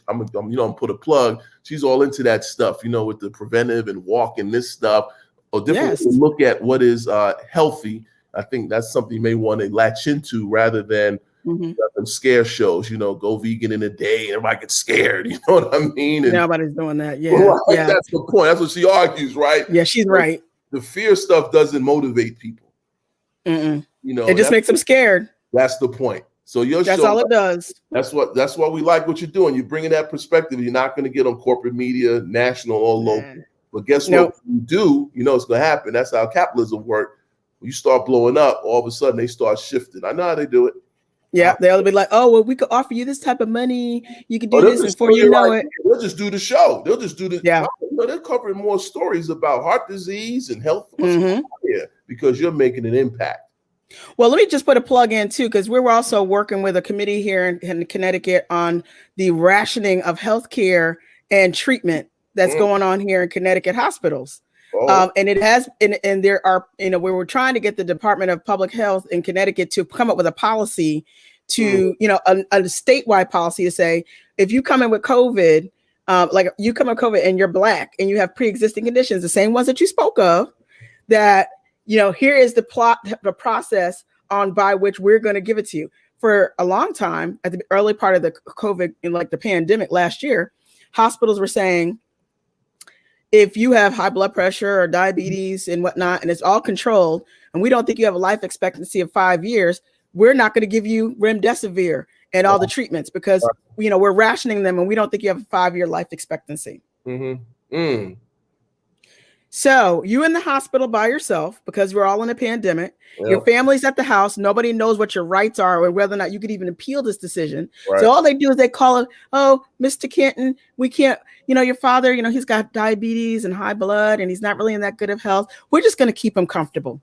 I'm put a plug. She's all into that stuff, with the preventive and walking this stuff, or different ways to look at what is healthy. I think that's something you may want to latch into rather than them scare shows, go vegan in a day and everybody gets scared. You know what I mean? And nobody's doing that. Yeah. That's the point. That's what she argues, right? Yeah, she's right. The fear stuff doesn't motivate people. It just makes them scared. That's the point. So that's all it does. That's why we like what you're doing. You're bringing that perspective. You're not going to get on corporate media, national or local. But guess what? You do, it's going to happen. That's how capitalism works. When you start blowing up, all of a sudden they start shifting. I know how they do it. Yeah, they'll be like, oh, well, we could offer you this type of money. You can do this before you know it. They'll just do the show. They'll just do the they're covering more stories about heart disease and health because you're making an impact. Well, let me just put a plug in too, because we're also working with a committee here in Connecticut on the rationing of healthcare and treatment that's going on here in Connecticut hospitals. And it has, and there are, we were trying to get the Department of Public Health in Connecticut to come up with a policy to, a statewide policy to say, if you come in with COVID, like you come in with COVID and you're Black and you have pre-existing conditions, the same ones that you spoke of, that here is the process on by which we're going to give it to you. For a long time, at the early part of the COVID, in like the pandemic last year, hospitals were saying, if you have high blood pressure or diabetes and whatnot, and it's all controlled, and we don't think you have a life expectancy of 5 years, we're not going to give you remdesivir and all the treatments because, we're rationing them and we don't think you have a 5-year life expectancy. So you in the hospital by yourself because we're all in a pandemic. Yep. Your family's at the house. Nobody knows what your rights are or whether or not you could even appeal this decision. Right. So all they do is they call it, oh, Mr. Canton, we can't, your father, he's got diabetes and high blood and he's not really in that good of health. We're just going to keep him comfortable.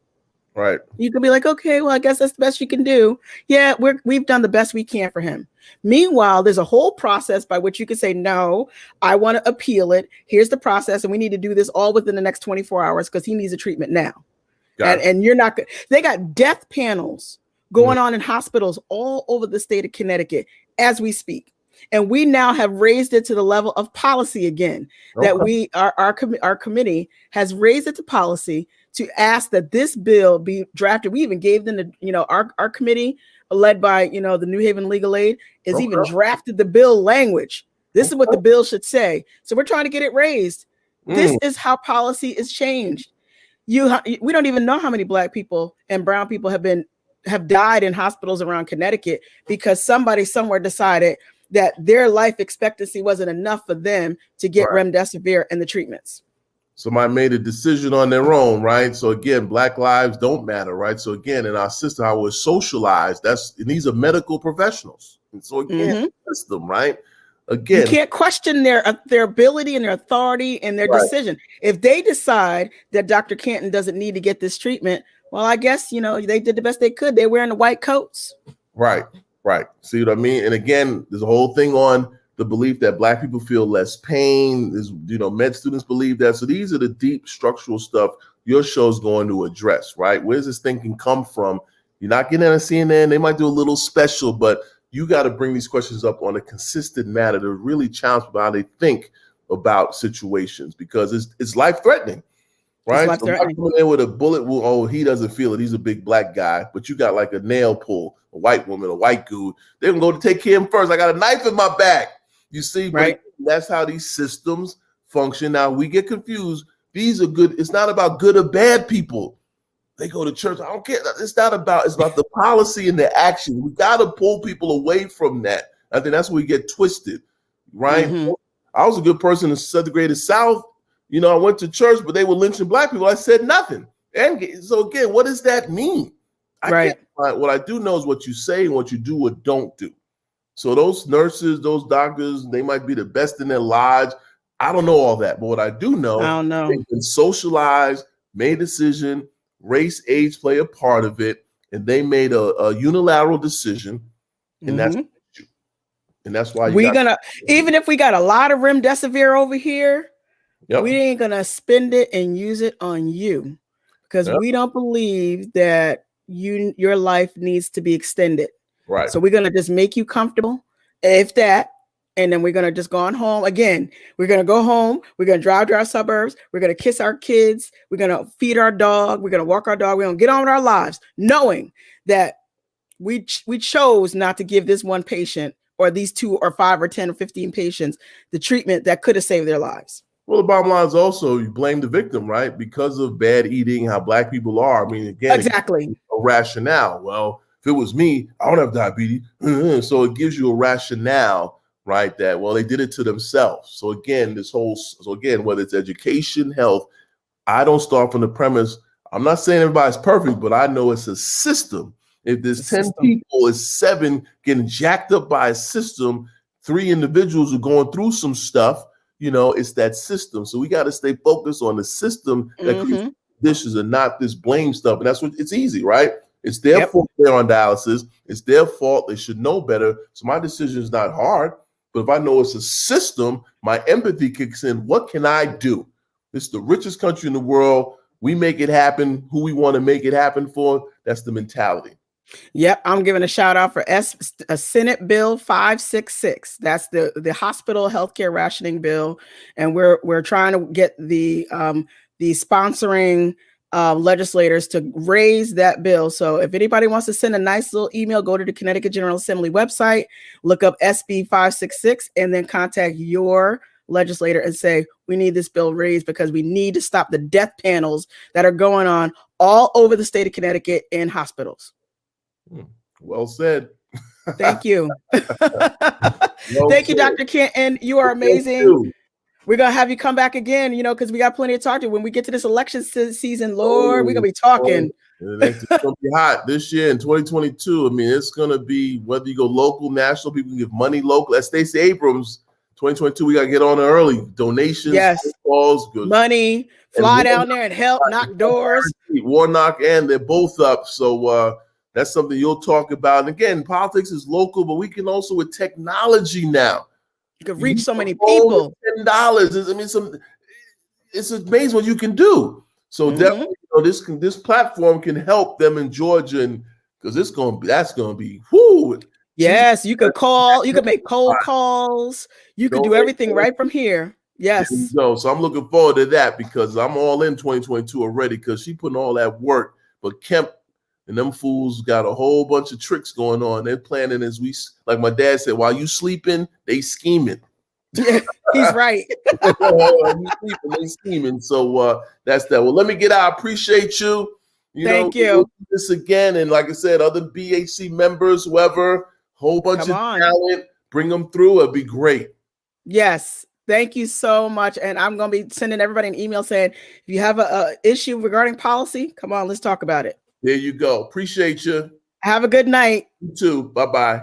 Right. You could be like, okay, well, I guess that's the best you can do. Yeah, we've done the best we can for him. Meanwhile, there's a whole process by which you can say, no, I want to appeal it. Here's the process. And we need to do this all within the next 24 hours because he needs a treatment now. And you're not good. They got death panels going on in hospitals all over the state of Connecticut as we speak. And we now have raised it to the level of policy again, that our committee has raised it to policy to ask that this bill be drafted. We even gave them our committee led by, the New Haven Legal Aid is even drafted the bill language. This is what the bill should say. So we're trying to get it raised. This is how policy is changed. We don't even know how many Black people and brown people have died in hospitals around Connecticut because somebody somewhere decided that their life expectancy wasn't enough for them to get remdesivir and the treatments. Somebody made a decision on their own, right? So again, Black lives don't matter, right? So again, in our system, how we're socialized, and these are medical professionals. And so again, system, right? Again, you can't question their ability and their authority and their decision. If they decide that Dr. Canton doesn't need to get this treatment, well, I guess, they did the best they could. They're wearing the white coats. Right. See what I mean? And again, there's a whole thing on the belief that Black people feel less pain. There's, med students believe that. So these are the deep structural stuff your show's going to address, right? Where's this thinking come from? You're not getting on CNN. They might do a little special, but you got to bring these questions up on a consistent matter to really challenge people how they think about situations because it's life-threatening, right? So coming in with a bullet wound, oh, he doesn't feel it. He's a big Black guy, but you got like a nail pull, a white woman, a white dude. They're going to go to take care of him first. I got a knife in my back. You see, right? That's how these systems function. Now we get confused. These are good. It's not about good or bad people. They go to church. I don't care. It's about the policy and the action. We got to pull people away from that. I think that's where we get twisted, right? I was a good person in segregated South. I went to church, but they were lynching Black people. I said nothing. And so again, what does that mean? What I do know is what you say and what you do or don't do. So those nurses, those doctors, they might be the best in their lives. I don't know all that, but what I do know, they've been socialized, made a decision, race, age play a part of it, and they made a unilateral decision, and that's why even if we got a lot of remdesivir over here, we ain't gonna spend it and use it on you because we don't believe that your life needs to be extended. Right. So we're going to just make you comfortable, if that, and then we're going to just go on home. Again, we're going to go home. We're going to drive to our suburbs. We're going to kiss our kids. We're going to feed our dog. We're going to walk our dog. We're going to get on with our lives, knowing that we chose not to give this one patient or these 2 or 5 or 10 or 15 patients the treatment that could have saved their lives. Well, the bottom line is also you blame the victim, right? Because of bad eating, how Black people are. I mean, again, exactly. A rationale. Well, if it was me, I don't have diabetes. So it gives you a rationale, right? That, well, they did it to themselves. So again, whether it's education, health, I don't start from the premise. I'm not saying everybody's perfect, but I know it's a system. If there's 10 people, it's 7 getting jacked up by a system. 3 individuals are going through some stuff. It's that system. So we got to stay focused on the system that creates dishes and not this blame stuff. And that's what it's easy, right? It's their fault they're on dialysis. It's their fault. They should know better. So my decision is not hard. But if I know it's a system, my empathy kicks in. What can I do? It's the richest country in the world. We make it happen. Who we want to make it happen for. That's the mentality. Yep, I'm giving a shout out for Senate Bill 566. That's the hospital healthcare rationing bill, and we're trying to get the sponsoring legislators to raise that bill. So if anybody wants to send a nice little email, go to the Connecticut General Assembly website, look up SB 566, and then contact your legislator and say, we need this bill raised because we need to stop the death panels that are going on all over the state of Connecticut in hospitals. Well said. Thank you. Well Thank you, said. Dr. Canton. You are amazing. We're going to have you come back again, because we got plenty to talk to. When we get to this election season, Lord, we're going to be talking. It's going to be hot this year in 2022. I mean, it's going to be, whether you go local, national, people can give money local. As Stacey Abrams, 2022, we got to get on early. Donations, calls, money, fly down there and help, knock doors. Warnock, and they're both up. So that's something you'll talk about. And again, politics is local, but we can also, with technology now, you can reach so many people. $10. I mean, it's amazing what you can do. So definitely, this platform can help them in Georgia, and because that's going to be whoo. Yes, you could call. You could make cold calls. You could do everything right from here. Yes. So I'm looking forward to that, because I'm all in 2022 already, because she putting all that work. But Kemp and them fools got a whole bunch of tricks going on. They're planning, as we, like my dad said, while you sleeping, they scheming. Yeah, he's right. They scheming. So that's that. Well, let me get out. I appreciate you. Thank you. We'll do this again, and like I said, other BHC members, whoever, whole bunch of talent, bring them through. It'd be great. Yes. Thank you so much. And I'm going to be sending everybody an email saying, if you have a issue regarding policy, come on, let's talk about it. There you go. Appreciate you. Have a good night. You too. Bye-bye.